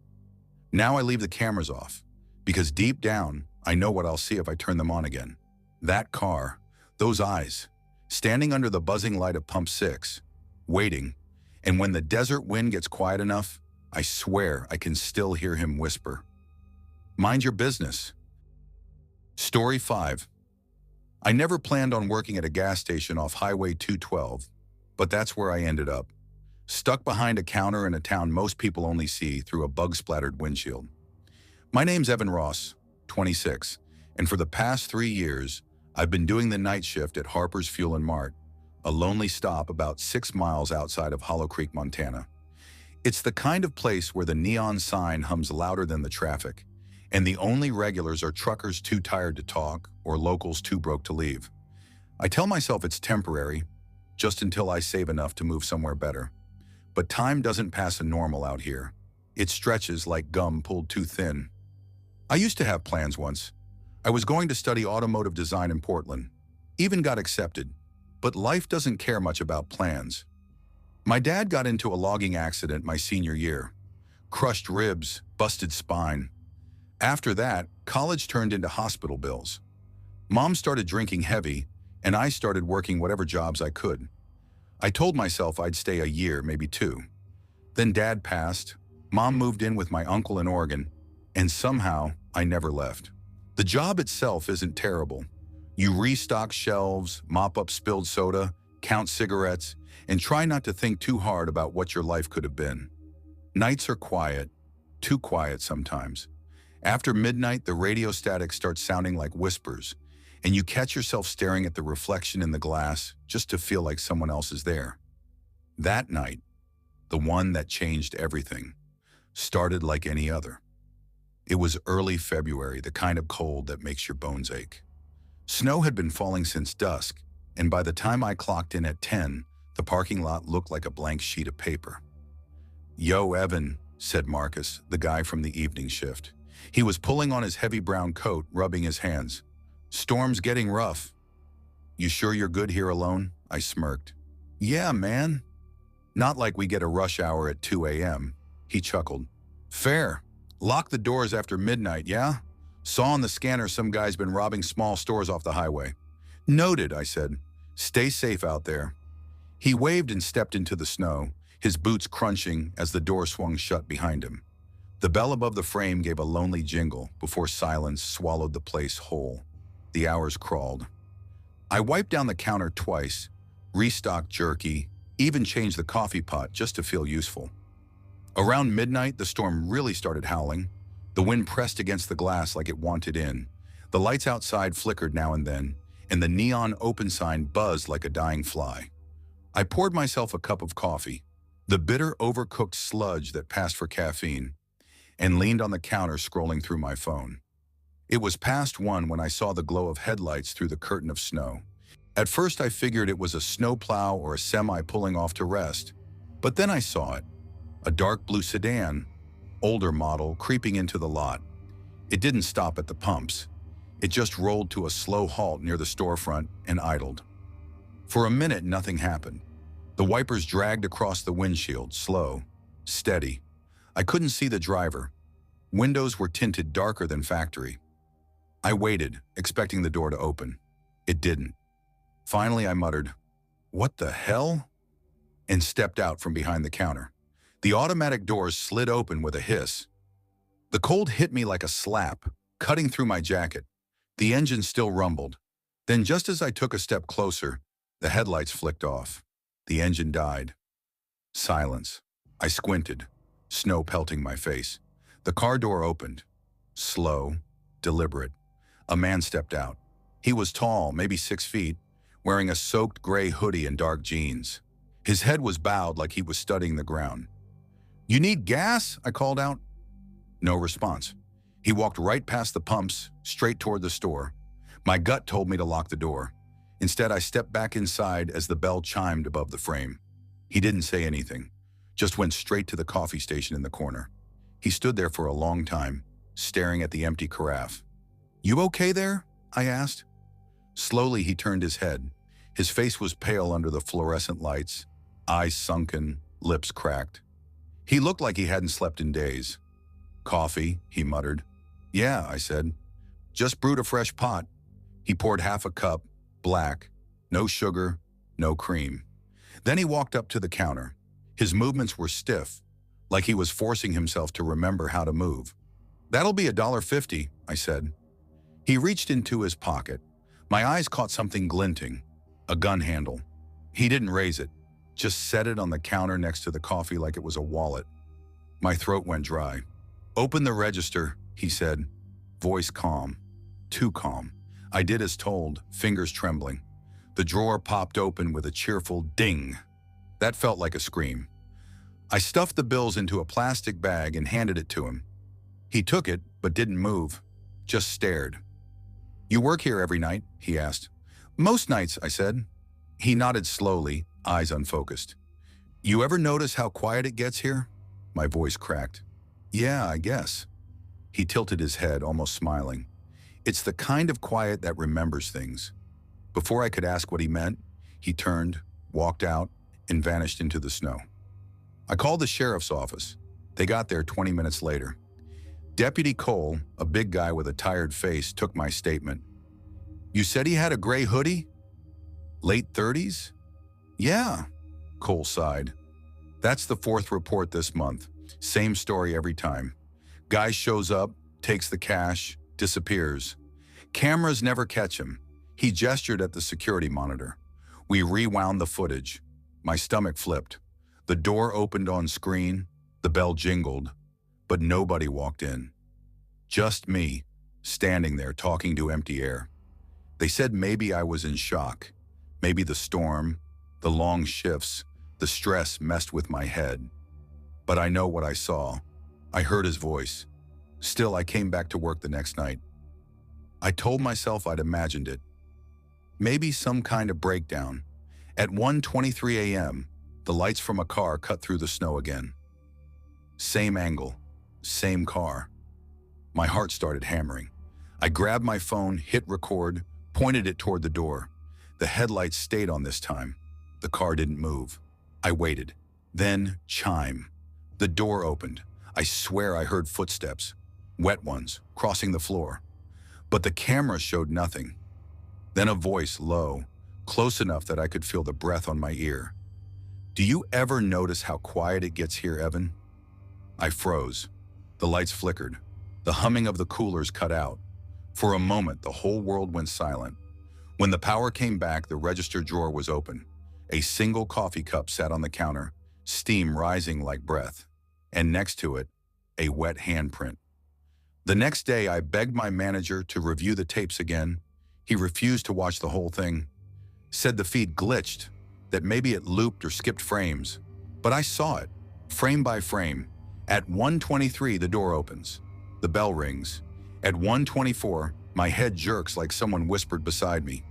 Now I leave the cameras off, because deep down, I know what I'll see if I turn them on again. That car, those eyes, standing under the buzzing light of pump 6, waiting, and when the desert wind gets quiet enough, I swear I can still hear him whisper, "Mind your business." Story 5. I never planned on working at a gas station off Highway 212, but that's where I ended up. Stuck behind a counter in a town most people only see through a bug-splattered windshield. My name's Evan Ross, 26, and for the past 3 years, I've been doing the night shift at Harper's Fuel and Mart, a lonely stop about 6 miles outside of Hollow Creek, Montana. It's the kind of place where the neon sign hums louder than the traffic, and the only regulars are truckers too tired to talk or locals too broke to leave. I tell myself it's temporary, just until I save enough to move somewhere better. But time doesn't pass a normal out here. It stretches like gum pulled too thin. I used to have plans once. I was going to study automotive design in Portland. Even got accepted. But life doesn't care much about plans. My dad got into a logging accident my senior year. Crushed ribs, busted spine. After that, college turned into hospital bills. Mom started drinking heavy, and I started working whatever jobs I could. I told myself I'd stay a year, maybe two. Then Dad passed, Mom moved in with my uncle in Oregon, and somehow I never left. The job itself isn't terrible. You restock shelves, mop up spilled soda, count cigarettes, and try not to think too hard about what your life could have been. Nights are quiet, too quiet sometimes. After midnight, the radio static starts sounding like whispers, and you catch yourself staring at the reflection in the glass just to feel like someone else is there. That night, the one that changed everything, started like any other. It was early February, the kind of cold that makes your bones ache. Snow had been falling since dusk, and by the time I clocked in at 10, the parking lot looked like a blank sheet of paper. "Yo, Evan," said Marcus, the guy from the evening shift. He was pulling on his heavy brown coat, rubbing his hands. "Storm's getting rough." "You sure you're good here alone?" I smirked. "Yeah, man. Not like we get a rush hour at 2 a.m. He chuckled. "Fair. Lock the doors after midnight, yeah? Saw on the scanner some guy's been robbing small stores off the highway." "Noted," I said. "Stay safe out there." He waved and stepped into the snow, his boots crunching as the door swung shut behind him. The bell above the frame gave a lonely jingle before silence swallowed the place whole. The hours crawled. I wiped down the counter twice, restocked jerky, even changed the coffee pot just to feel useful. Around midnight, the storm really started howling. The wind pressed against the glass like it wanted in. The lights outside flickered now and then, and the neon open sign buzzed like a dying fly. I poured myself a cup of coffee, the bitter, overcooked sludge that passed for caffeine, and leaned on the counter scrolling through my phone. It was past 1 when I saw the glow of headlights through the curtain of snow. At first I figured it was a snowplow or a semi pulling off to rest, but then I saw it. A dark blue sedan, older model, creeping into the lot. It didn't stop at the pumps. It just rolled to a slow halt near the storefront and idled. For a minute, nothing happened. The wipers dragged across the windshield, slow, steady. I couldn't see the driver. Windows were tinted darker than factory. I waited, expecting the door to open. It didn't. Finally, I muttered, "What the hell?" and stepped out from behind the counter. The automatic doors slid open with a hiss. The cold hit me like a slap, cutting through my jacket. The engine still rumbled. Then just as I took a step closer, the headlights flicked off. The engine died. Silence. I squinted, snow pelting my face. The car door opened. Slow, deliberate. A man stepped out. He was tall, maybe 6 feet, wearing a soaked gray hoodie and dark jeans. His head was bowed like he was studying the ground. "You need gas?" I called out. No response. He walked right past the pumps, straight toward the store. My gut told me to lock the door. Instead, I stepped back inside as the bell chimed above the frame. He didn't say anything, just went straight to the coffee station in the corner. He stood there for a long time, staring at the empty carafe. "You okay there?" I asked. Slowly, he turned his head. His face was pale under the fluorescent lights, eyes sunken, lips cracked. He looked like he hadn't slept in days. "Coffee," he muttered. "Yeah," I said. "Just brewed a fresh pot." He poured half a cup, black, no sugar, no cream. Then he walked up to the counter. His movements were stiff, like he was forcing himself to remember how to move. "That'll be $1.50, I said. He reached into his pocket. My eyes caught something glinting, a gun handle. He didn't raise it, just set it on the counter next to the coffee like it was a wallet. My throat went dry. "Open the register," he said, voice calm, too calm. I did as told, fingers trembling. The drawer popped open with a cheerful ding. That felt like a scream. I stuffed the bills into a plastic bag and handed it to him. He took it, but didn't move, just stared. "You work here every night?" he asked. "Most nights," I said. He nodded slowly, eyes unfocused. "You ever notice how quiet it gets here?" My voice cracked. "Yeah, I guess." He tilted his head, almost smiling. It's the kind of quiet that remembers things. Before I could ask what he meant, he turned, walked out, and vanished into the snow. I called the sheriff's office. They got there 20 minutes later. Deputy Cole, a big guy with a tired face, took my statement. "You said he had a gray hoodie? Late 30s? Yeah," Cole sighed. "That's the fourth report this month. Same story every time. Guy shows up, takes the cash, disappears. Cameras never catch him." He gestured at the security monitor. We rewound the footage. My stomach flipped. The door opened on screen, the bell jingled, but nobody walked in. Just me, standing there talking to empty air. They said maybe I was in shock. Maybe the storm, the long shifts, the stress messed with my head. But I know what I saw. I heard his voice. Still, I came back to work the next night. I told myself I'd imagined it. Maybe some kind of breakdown. At 1:23 a.m., the lights from a car cut through the snow again. Same angle, same car. My heart started hammering. I grabbed my phone, hit record, pointed it toward the door. The headlights stayed on this time. The car didn't move. I waited. Then, chime. The door opened. I swear I heard footsteps, wet ones, crossing the floor. But the camera showed nothing. Then a voice, low, close enough that I could feel the breath on my ear. "Do you ever notice how quiet it gets here, Evan?" I froze. The lights flickered. The humming of the coolers cut out. For a moment, the whole world went silent. When the power came back, the register drawer was open. A single coffee cup sat on the counter, steam rising like breath. And next to it, a wet handprint. The next day, I begged my manager to review the tapes again. He refused to watch the whole thing. Said the feed glitched, that maybe it looped or skipped frames. But I saw it, frame by frame. At 1:23, the door opens. The bell rings. At 1:24, my head jerks like someone whispered beside me.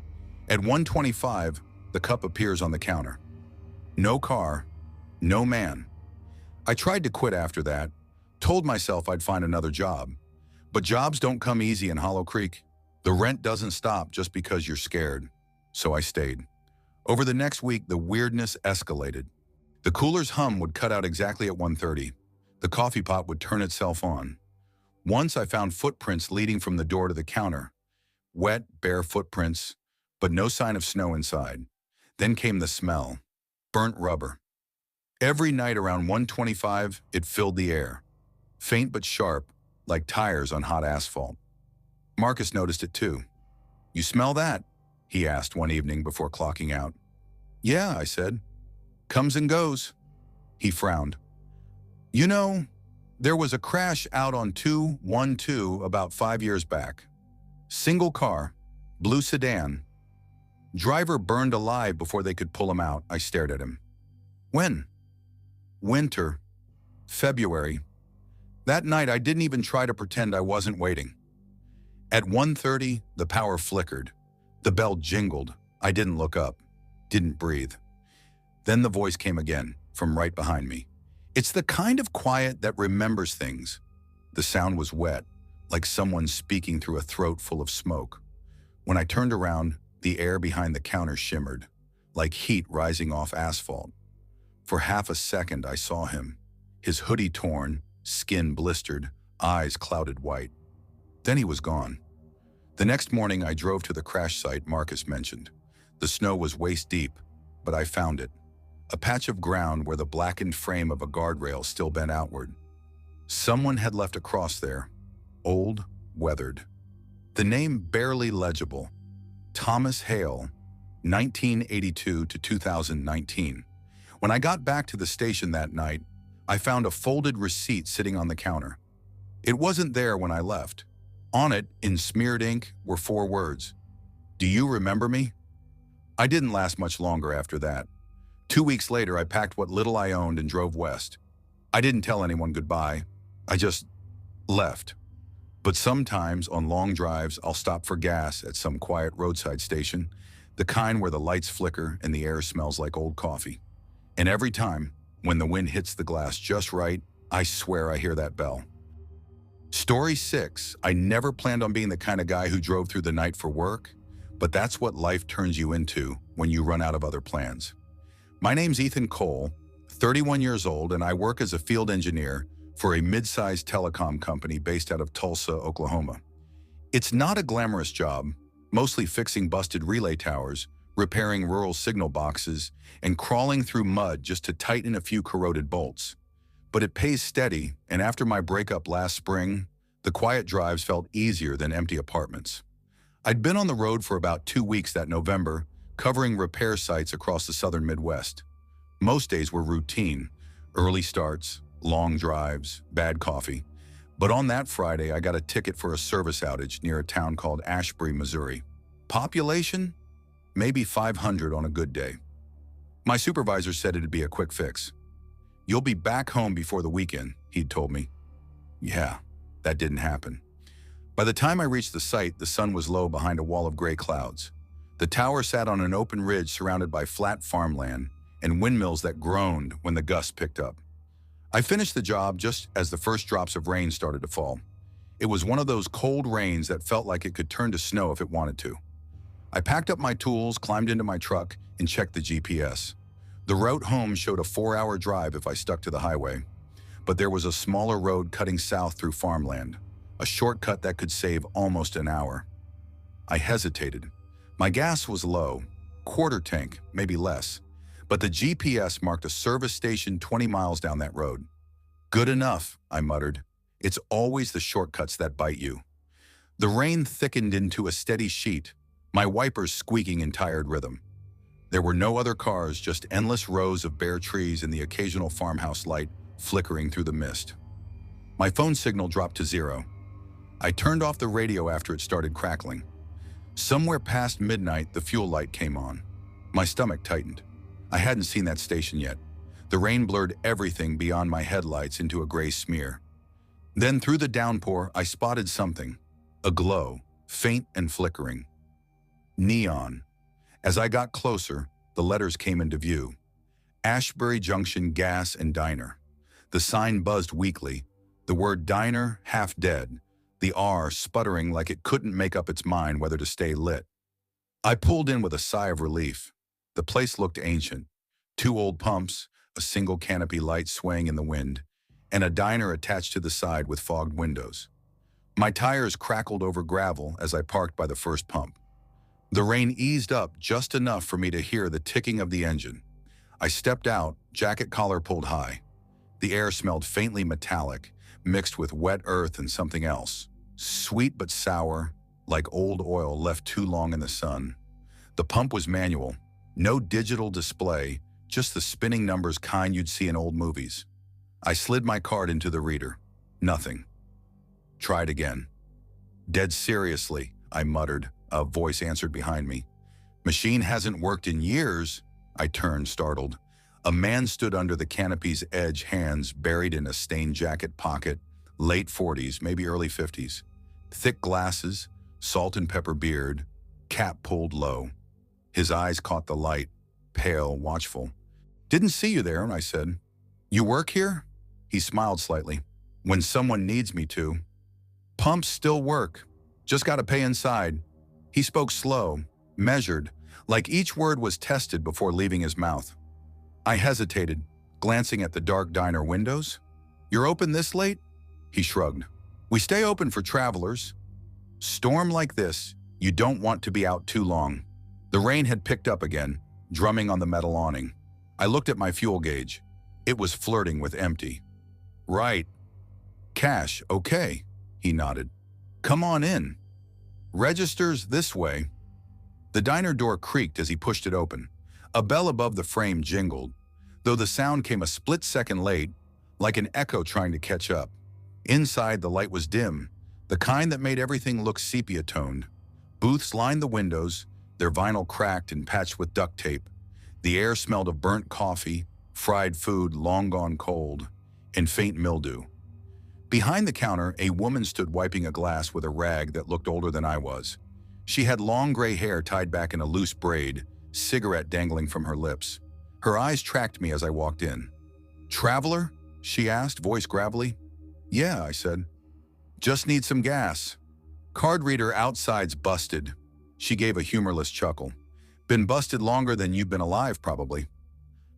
At 1:25, the cup appears on the counter. No car, no man. I tried to quit after that, told myself I'd find another job. But jobs don't come easy in Hollow Creek. The rent doesn't stop just because you're scared. So I stayed. Over the next week, the weirdness escalated. The cooler's hum would cut out exactly at 1:30. The coffee pot would turn itself on. Once I found footprints leading from the door to the counter. Wet, bare footprints, but no sign of snow inside. Then came the smell. Burnt rubber. Every night around 1:25, it filled the air. Faint but sharp, like tires on hot asphalt. Marcus noticed it too. "You smell that?" he asked one evening before clocking out. "Yeah," I said. "Comes and goes." He frowned. "You know, there was a crash out on 212 about 5 years back. Single car, blue sedan. Driver burned alive before they could pull him out." I stared at him. "When?" "Winter. February. That night I didn't even try to pretend I wasn't waiting." At 1:30, the power flickered. The bell jingled. I didn't look up, didn't breathe. Then the voice came again, from right behind me. "It's the kind of quiet that remembers things." The sound was wet, like someone speaking through a throat full of smoke. When I turned around, the air behind the counter shimmered, like heat rising off asphalt. For half a second, I saw him. His hoodie torn, skin blistered, eyes clouded white. Then he was gone. The next morning, I drove to the crash site Marcus mentioned. The snow was waist deep, but I found it. A patch of ground where the blackened frame of a guardrail still bent outward. Someone had left a cross there, old, weathered. The name barely legible. Thomas Hale, 1982 to 2019. When I got back to the station that night, I found a folded receipt sitting on the counter. It wasn't there when I left. On it, in smeared ink, were 4 words. "Do you remember me?" I didn't last much longer after that. 2 weeks later, I packed what little I owned and drove west. I didn't tell anyone goodbye. I just left. But sometimes, on long drives, I'll stop for gas at some quiet roadside station, the kind where the lights flicker and the air smells like old coffee. And every time, when the wind hits the glass just right, I swear I hear that bell. Story 6. I never planned on being the kind of guy who drove through the night for work, but that's what life turns you into when you run out of other plans. My name's Ethan Cole, 31 years old, and I work as a field engineer for a mid-sized telecom company based out of Tulsa, Oklahoma. It's not a glamorous job, mostly fixing busted relay towers, repairing rural signal boxes, and crawling through mud just to tighten a few corroded bolts. But it pays steady, and after my breakup last spring, the quiet drives felt easier than empty apartments. I'd been on the road for about 2 weeks that November, covering repair sites across the southern Midwest. Most days were routine: early starts, long drives, bad coffee. But on that Friday, I got a ticket for a service outage near a town called Ashbury, Missouri. Population? Maybe 500 on a good day. My supervisor said it'd be a quick fix. "You'll be back home before the weekend," he'd told me. Yeah, that didn't happen. By the time I reached the site, the sun was low behind a wall of gray clouds. The tower sat on an open ridge surrounded by flat farmland and windmills that groaned when the gusts picked up. I finished the job just as the first drops of rain started to fall. It was one of those cold rains that felt like it could turn to snow if it wanted to. I packed up my tools, climbed into my truck, and checked the GPS. The route home showed a 4-hour drive if I stuck to the highway, but there was a smaller road cutting south through farmland, a shortcut that could save almost an hour. I hesitated. My gas was low, quarter tank, maybe less, but the GPS marked a service station 20 miles down that road. "Good enough," I muttered. It's always the shortcuts that bite you. The rain thickened into a steady sheet, my wipers squeaking in tired rhythm. There were no other cars, just endless rows of bare trees and the occasional farmhouse light flickering through the mist. My phone signal dropped to 0. I turned off the radio after it started crackling. Somewhere past midnight, the fuel light came on. My stomach tightened. I hadn't seen that station yet. The rain blurred everything beyond my headlights into a gray smear. Then through the downpour, I spotted something, a glow, faint and flickering. Neon. As I got closer, the letters came into view. Ashbury Junction Gas and Diner. The sign buzzed weakly, the word diner half dead, the R sputtering like it couldn't make up its mind whether to stay lit. I pulled in with a sigh of relief. The place looked ancient. 2 old pumps, a single canopy light swaying in the wind, and a diner attached to the side with fogged windows. My tires crackled over gravel as I parked by the first pump. The rain eased up just enough for me to hear the ticking of the engine. I stepped out, jacket collar pulled high. The air smelled faintly metallic, mixed with wet earth and something else. Sweet but sour, like old oil left too long in the sun. The pump was manual, no digital display, just the spinning numbers kind you'd see in old movies. I slid my card into the reader. Nothing. Tried again. "Dead seriously," I muttered. A voice answered behind me. "Machine hasn't worked in years." I turned, startled. A man stood under the canopy's edge, hands buried in a stained jacket pocket, late 40s, maybe early 50s. Thick glasses, salt and pepper beard, cap pulled low. His eyes caught the light, pale, watchful. "Didn't see you there," I said. "You work here?" He smiled slightly. "When someone needs me to." "Pumps still work. Just gotta pay inside." He spoke slow, measured, like each word was tested before leaving his mouth. I hesitated, glancing at the dark diner windows. "You're open this late?" He shrugged. "We stay open for travelers. Storm like this, you don't want to be out too long." The rain had picked up again, drumming on the metal awning. I looked at my fuel gauge. It was flirting with empty. "Right. Cash, okay," he nodded. "Come on in. Registers this way." The diner door creaked as he pushed it open. A bell above the frame jingled, though the sound came a split second late, like an echo trying to catch up. Inside, the light was dim, the kind that made everything look sepia-toned. Booths lined the windows, their vinyl cracked and patched with duct tape. The air smelled of burnt coffee, fried food long gone cold, and faint mildew. Behind the counter, a woman stood wiping a glass with a rag that looked older than I was. She had long gray hair tied back in a loose braid, cigarette dangling from her lips. Her eyes tracked me as I walked in. "Traveler?" she asked, voice gravelly. "Yeah," I said. Just need some gas. Card reader outside's busted. She gave a humorless chuckle. Been busted longer than you've been alive, probably.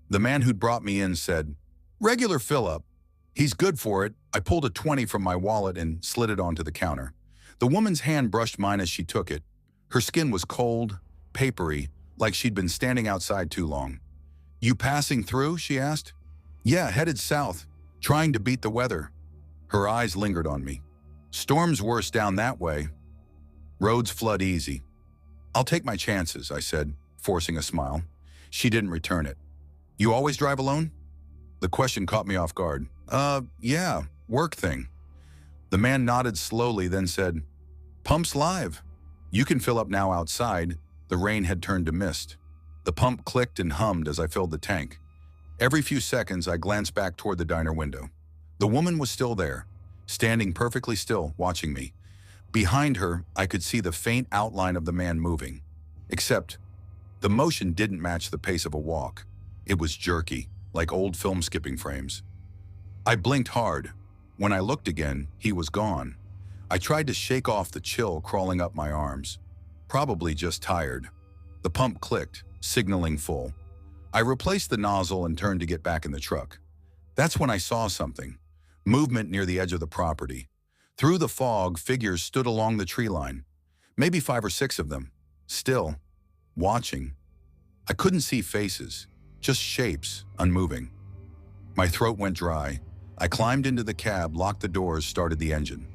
The man who'd brought me in said, regular fill-up. He's good for it. I pulled a 20 from my wallet and slid it onto the counter. The woman's hand brushed mine as she took it. Her skin was cold, papery, like she'd been standing outside too long. You passing through? She asked. Yeah, headed south, trying to beat the weather. Her eyes lingered on me. Storm's worse down that way. Roads flood easy. I'll take my chances, I said, forcing a smile. She didn't return it. You always drive alone? The question caught me off guard. Yeah, work thing. The man nodded slowly, then said, Pump's live. You can fill up now outside. The rain had turned to mist. The pump clicked and hummed as I filled the tank. Every few seconds, I glanced back toward the diner window. The woman was still there, standing perfectly still, watching me. Behind her, I could see the faint outline of the man moving. Except, the motion didn't match the pace of a walk. It was jerky, like old film skipping frames. I blinked hard. When I looked again, he was gone. I tried to shake off the chill crawling up my arms. Probably just tired. The pump clicked, signaling full. I replaced the nozzle and turned to get back in the truck. That's when I saw something. Movement near the edge of the property. Through the fog, figures stood along the tree line. Maybe 5 or 6 of them. Still, watching. I couldn't see faces, just shapes, unmoving. My throat went dry. I climbed into the cab, locked the doors, started the engine.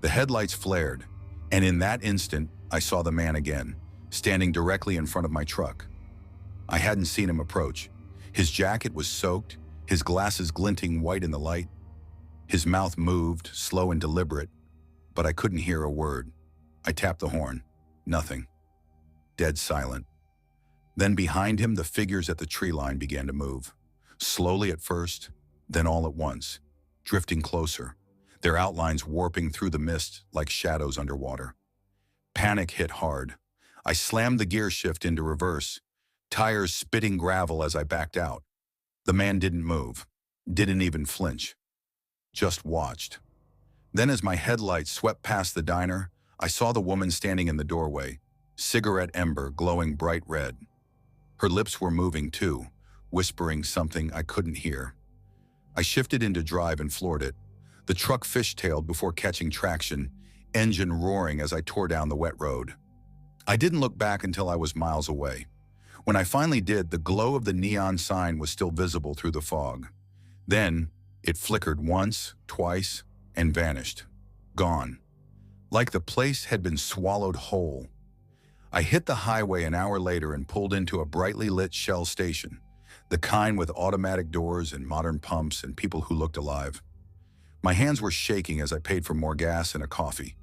The headlights flared, and in that instant, I saw the man again, standing directly in front of my truck. I hadn't seen him approach. His jacket was soaked, his glasses glinting white in the light. His mouth moved, slow and deliberate, but I couldn't hear a word. I tapped the horn. Nothing. Dead silent. Then behind him, the figures at the tree line began to move. Slowly at first, then all at once, drifting closer, their outlines warping through the mist like shadows underwater. Panic hit hard. I slammed the gear shift into reverse, tires spitting gravel as I backed out. The man didn't move, didn't even flinch, just watched. Then as my headlights swept past the diner, I saw the woman standing in the doorway, cigarette ember glowing bright red. Her lips were moving too, whispering something I couldn't hear. I shifted into drive and floored it. The truck fishtailed before catching traction, engine roaring as I tore down the wet road. I didn't look back until I was miles away. When I finally did, the glow of the neon sign was still visible through the fog. Then, it flickered once, twice, and vanished. Gone. Like the place had been swallowed whole. I hit the highway an hour later and pulled into a brightly lit Shell station, the kind with automatic doors and modern pumps and people who looked alive. My hands were shaking as I paid for more gas and a coffee.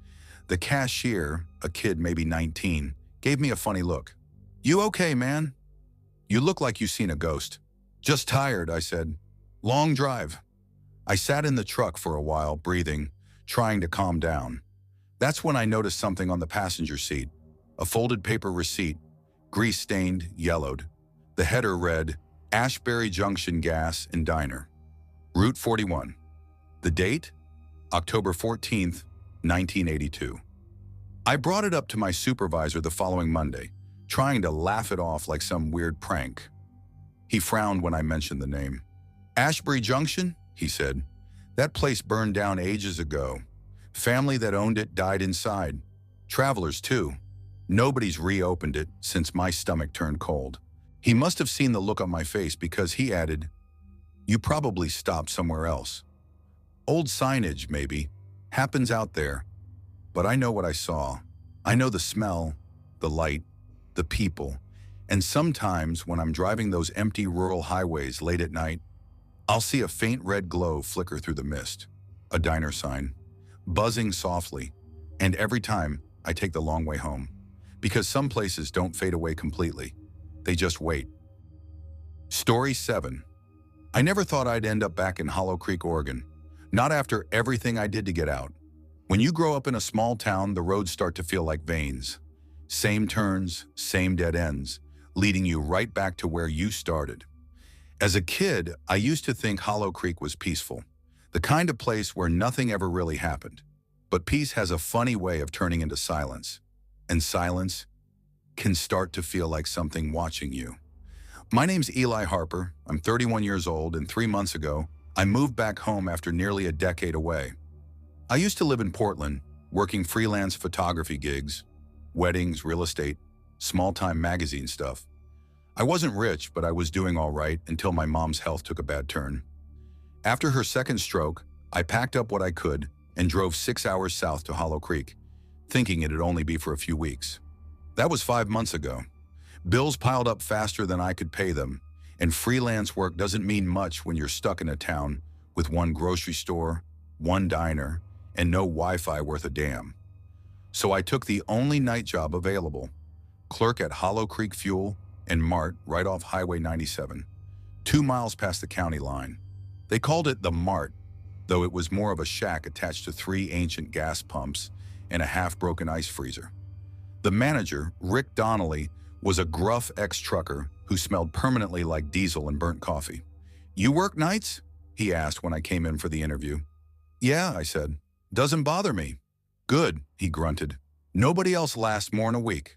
The cashier, a kid maybe 19, gave me a funny look. You okay, man? You look like you've seen a ghost. Just tired, I said. Long drive. I sat in the truck for a while, breathing, trying to calm down. That's when I noticed something on the passenger seat. A folded paper receipt, grease-stained, yellowed. The header read, Ashbury Junction Gas and Diner. Route 41. The date? October 14th, 1982. I brought it up to my supervisor the following Monday, trying to laugh it off like some weird prank. He frowned when I mentioned the name. Ashbury Junction? He said. That place burned down ages ago. Family that owned it died inside. Travelers, too. Nobody's reopened it since my stomach turned cold. He must have seen the look on my face because he added, You probably stopped somewhere else. Old signage, maybe. Happens out there. But I know what I saw. I know the smell, the light, the people. And sometimes when I'm driving those empty rural highways late at night, I'll see a faint red glow flicker through the mist. A diner sign. Buzzing softly. And every time, I take the long way home. Because some places don't fade away completely. They just wait. Story 7. I never thought I'd end up back in Hollow Creek, Oregon. Not after everything I did to get out. When you grow up in a small town, the roads start to feel like veins. Same turns, same dead ends, leading you right back to where you started. As a kid, I used to think Hollow Creek was peaceful. The kind of place where nothing ever really happened. But peace has a funny way of turning into silence. And silence can start to feel like something watching you. My name's Eli Harper. I'm 31 years old, and 3 months ago, I moved back home after nearly a decade away. I used to live in Portland, working freelance photography gigs, weddings, real estate, small-time magazine stuff. I wasn't rich, but I was doing all right until my mom's health took a bad turn. After her second stroke, I packed up what I could and drove 6 hours south to Hollow Creek, thinking it'd only be for a few weeks. That was 5 months ago. Bills piled up faster than I could pay them, and freelance work doesn't mean much when you're stuck in a town with one grocery store, one diner, and no Wi-Fi worth a damn. So I took the only night job available, clerk at Hollow Creek Fuel and Mart right off Highway 97, 2 miles past the county line. They called it the Mart, though it was more of a shack attached to 3 ancient gas pumps and a half-broken ice freezer. The manager, Rick Donnelly, was a gruff ex-trucker who smelled permanently like diesel and burnt coffee. "You work nights?" he asked when I came in for the interview. "Yeah," I said. "Doesn't bother me." "Good," he grunted. "Nobody else lasts more'n a week."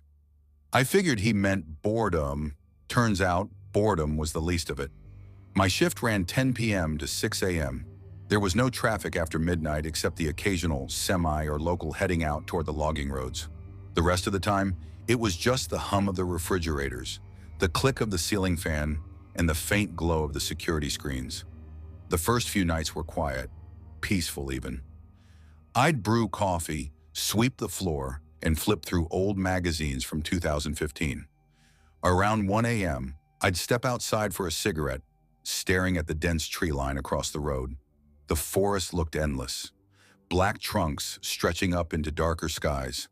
I figured he meant boredom. Turns out, boredom was the least of it. My shift ran 10 p.m. to 6 a.m. There was no traffic after midnight except the occasional semi or local heading out toward the logging roads. The rest of the time, it was just the hum of the refrigerators, the click of the ceiling fan, and the faint glow of the security screens. The first few nights were quiet, peaceful even. I'd brew coffee, sweep the floor, and flip through old magazines from 2015. Around 1 a.m., I'd step outside for a cigarette, staring at the dense tree line across the road. The forest looked endless, black trunks stretching up into darker skies.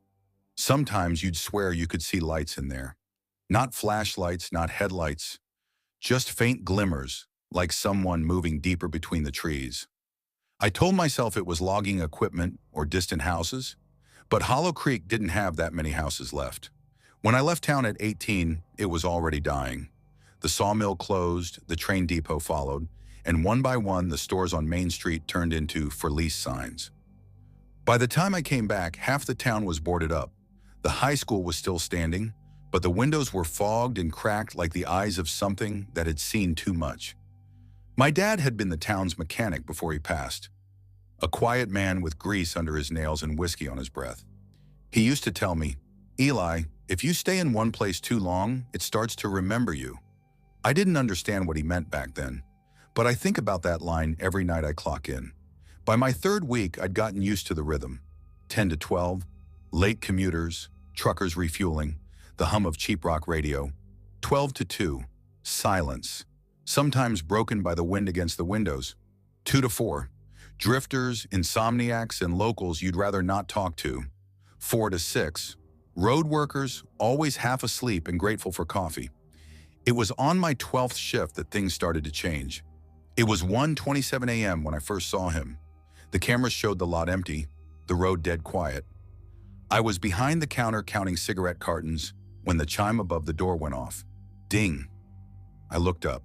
Sometimes you'd swear you could see lights in there. Not flashlights, not headlights, just faint glimmers, like someone moving deeper between the trees. I told myself it was logging equipment or distant houses, but Hollow Creek didn't have that many houses left. When I left town at 18, it was already dying. The sawmill closed, the train depot followed, and one by one the stores on Main Street turned into for lease signs. By the time I came back, half the town was boarded up. The high school was still standing, but the windows were fogged and cracked like the eyes of something that had seen too much. My dad had been the town's mechanic before he passed, a quiet man with grease under his nails and whiskey on his breath. He used to tell me, "Eli, if you stay in one place too long, it starts to remember you." I didn't understand what he meant back then, but I think about that line every night I clock in. By my third week, I'd gotten used to the rhythm. 10 to 12, late commuters, truckers refueling, the hum of cheap rock radio. 12 to 2, silence, sometimes broken by the wind against the windows. 2 to 4, drifters, insomniacs, and locals you'd rather not talk to. 4 to 6, road workers, always half asleep and grateful for coffee. It was on my 12th shift that things started to change. It was 1:27 a.m. when I first saw him. The cameras showed the lot empty, the road dead quiet. I was behind the counter counting cigarette cartons when the chime above the door went off. Ding. I looked up.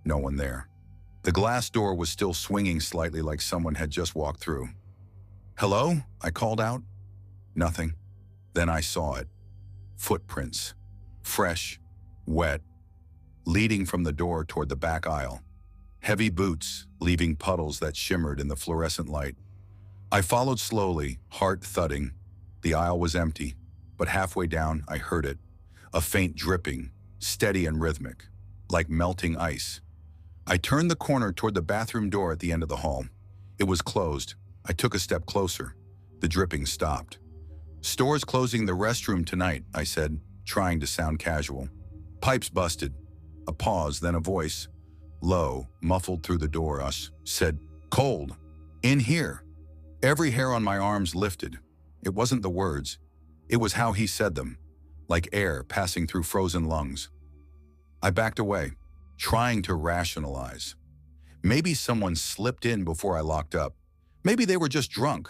No one there. The glass door was still swinging slightly like someone had just walked through. "Hello?" I called out. Nothing. Then I saw it. Footprints. Fresh, wet, leading from the door toward the back aisle. Heavy boots, leaving puddles that shimmered in the fluorescent light. I followed slowly, heart thudding. The aisle was empty, but halfway down I heard it. A faint dripping, steady and rhythmic, like melting ice. I turned the corner toward the bathroom door at the end of the hall. It was closed. I took a step closer. The dripping stopped. "Store's closing the restroom tonight," I said, trying to sound casual. Pipes busted. A pause, then a voice, low, muffled through the door, said, "Cold. In here." Every hair on my arms lifted. It wasn't the words. It was how he said them, like air passing through frozen lungs. I backed away, trying to rationalize. Maybe someone slipped in before I locked up. Maybe they were just drunk.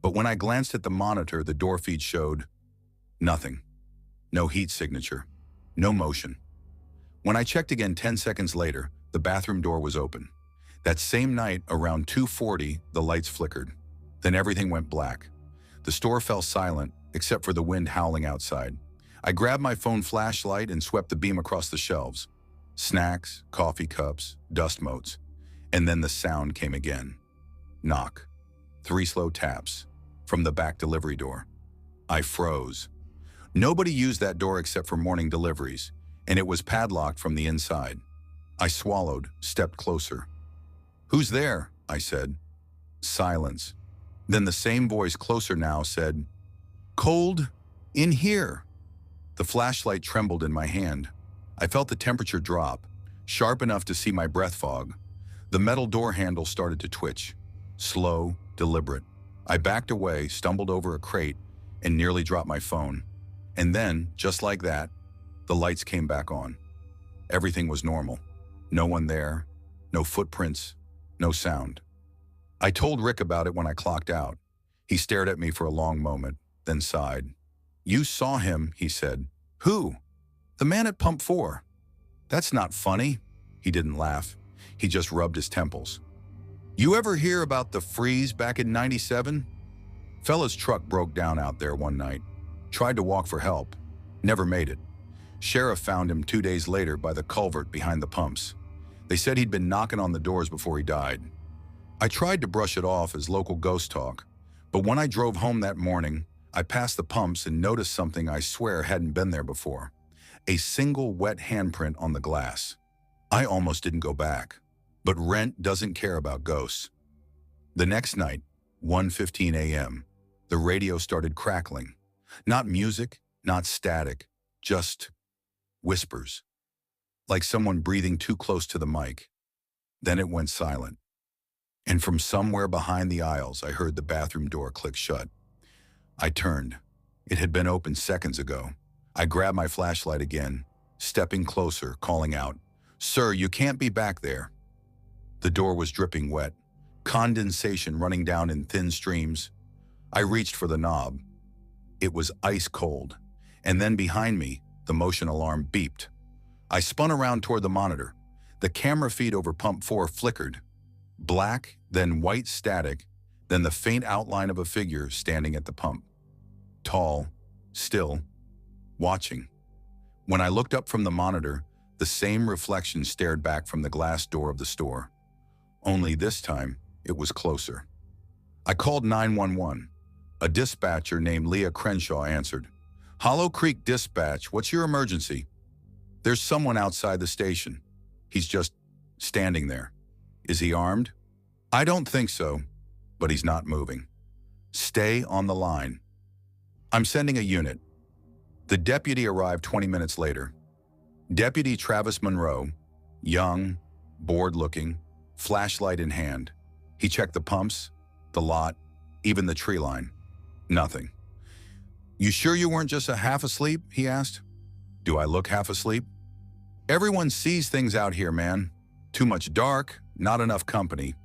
But when I glanced at the monitor, the door feed showed nothing. No heat signature. No motion. When I checked again 10 seconds later, the bathroom door was open. That same night, around 2:40, the lights flickered. Then everything went black. The store fell silent, except for the wind howling outside. I grabbed my phone flashlight and swept the beam across the shelves. Snacks, coffee cups, dust motes. And then the sound came again. Knock. 3 slow taps. From the back delivery door. I froze. Nobody used that door except for morning deliveries, and it was padlocked from the inside. I swallowed, stepped closer. "Who's there?" I said. Silence. Then the same voice, closer now, said, "Cold? In here." The flashlight trembled in my hand. I felt the temperature drop, sharp enough to see my breath fog. The metal door handle started to twitch. Slow, deliberate. I backed away, stumbled over a crate, and nearly dropped my phone. And then, just like that, the lights came back on. Everything was normal. No one there, no footprints, no sound. I told Rick about it when I clocked out. He stared at me for a long moment, then sighed. "You saw him," he said. "Who?" "The man at Pump 4. "That's not funny." He didn't laugh. He just rubbed his temples. "You ever hear about the freeze back in '97? Fella's truck broke down out there one night. Tried to walk for help. Never made it. Sheriff found him 2 days later by the culvert behind the pumps. They said he'd been knocking on the doors before he died. I tried to brush it off as local ghost talk, but when I drove home that morning, I passed the pumps and noticed something I swear hadn't been there before. A single wet handprint on the glass. I almost didn't go back, but Rent doesn't care about ghosts. The next night, 1:15 a.m., the radio started crackling. Not music, not static, just whispers. Like someone breathing too close to the mic. Then it went silent. And from somewhere behind the aisles, I heard the bathroom door click shut. I turned. It had been opened seconds ago. I grabbed my flashlight again, stepping closer, calling out, "Sir, you can't be back there." The door was dripping wet, condensation running down in thin streams. I reached for the knob. It was ice cold, and then behind me, the motion alarm beeped. I spun around toward the monitor. The camera feed over Pump 4 flickered. Black, then white static, then the faint outline of a figure standing at the pump. Tall, still, watching. When I looked up from the monitor, the same reflection stared back from the glass door of the store. Only this time, it was closer. I called 911. A dispatcher named Leah Crenshaw answered. "Hollow Creek Dispatch, what's your emergency?" "There's someone outside the station. He's just standing there." "Is he armed?" "I don't think so, but he's not moving." "Stay on the line." "I'm sending a unit." The deputy arrived 20 minutes later. Deputy Travis Monroe, young, bored-looking, flashlight in hand. He checked the pumps, the lot, even the tree line. Nothing. "You sure you weren't just half asleep?" he asked. "Do I look half asleep?" "Everyone sees things out here, man. Too much dark, not enough company."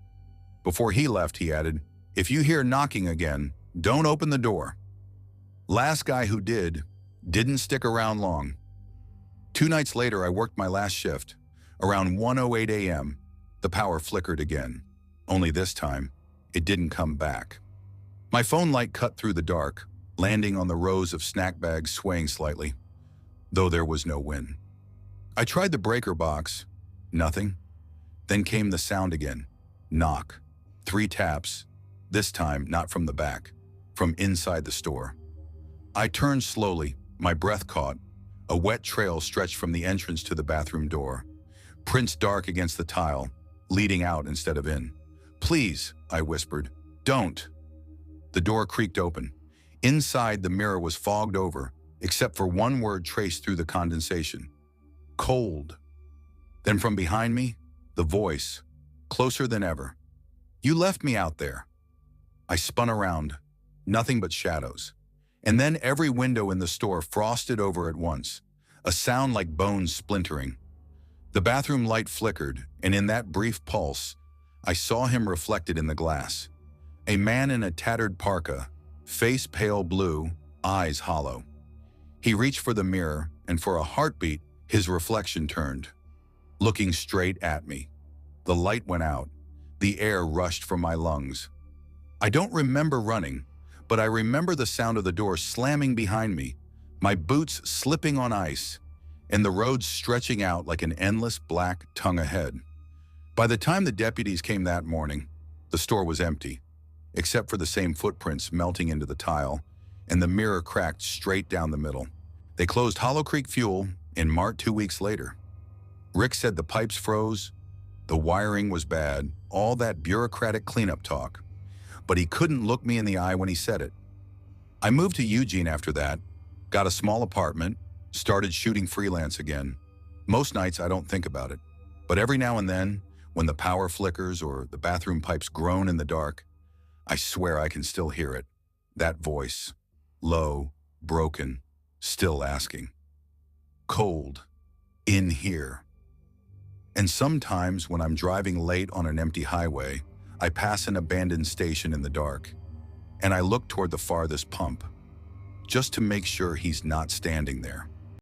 Before he left, he added, "If you hear knocking again, don't open the door." Last guy who didn't stick around long. 2 nights later, I worked my last shift. Around 1:08 a.m., the power flickered again. Only this time, it didn't come back. My phone light cut through the dark, landing on the rows of snack bags swaying slightly, though there was no wind. I tried the breaker box. Nothing. Then came the sound again. Knock. 3 taps. This time, not from the back, from inside the store. I turned slowly, my breath caught. A wet trail stretched from the entrance to the bathroom door. Prints dark against the tile, leading out instead of in. "Please," I whispered, "don't." The door creaked open. Inside, the mirror was fogged over, except for one word traced through the condensation. Cold. Then from behind me, the voice, closer than ever. "You left me out there." I spun around. Nothing but shadows. And then every window in the store frosted over at once, a sound like bones splintering. The bathroom light flickered, and in that brief pulse, I saw him reflected in the glass. A man in a tattered parka, face pale blue, eyes hollow. He reached for the mirror, and for a heartbeat, his reflection turned, looking straight at me. The light went out. The air rushed from my lungs. I don't remember running, but I remember the sound of the door slamming behind me, my boots slipping on ice, and the road stretching out like an endless black tongue ahead. By the time the deputies came that morning, the store was empty, except for the same footprints melting into the tile, and the mirror cracked straight down the middle. They closed Hollow Creek Fuel in Mart 2 weeks later. Rick said the pipes froze, the wiring was bad, all that bureaucratic cleanup talk. But he couldn't look me in the eye when he said it. I moved to Eugene after that, got a small apartment, started shooting freelance again. Most nights I don't think about it, but every now and then, when the power flickers or the bathroom pipes groan in the dark, I swear I can still hear it. That voice, low, broken, still asking. Cold, in here. And sometimes when I'm driving late on an empty highway, I pass an abandoned station in the dark, and I look toward the farthest pump, just to make sure he's not standing there.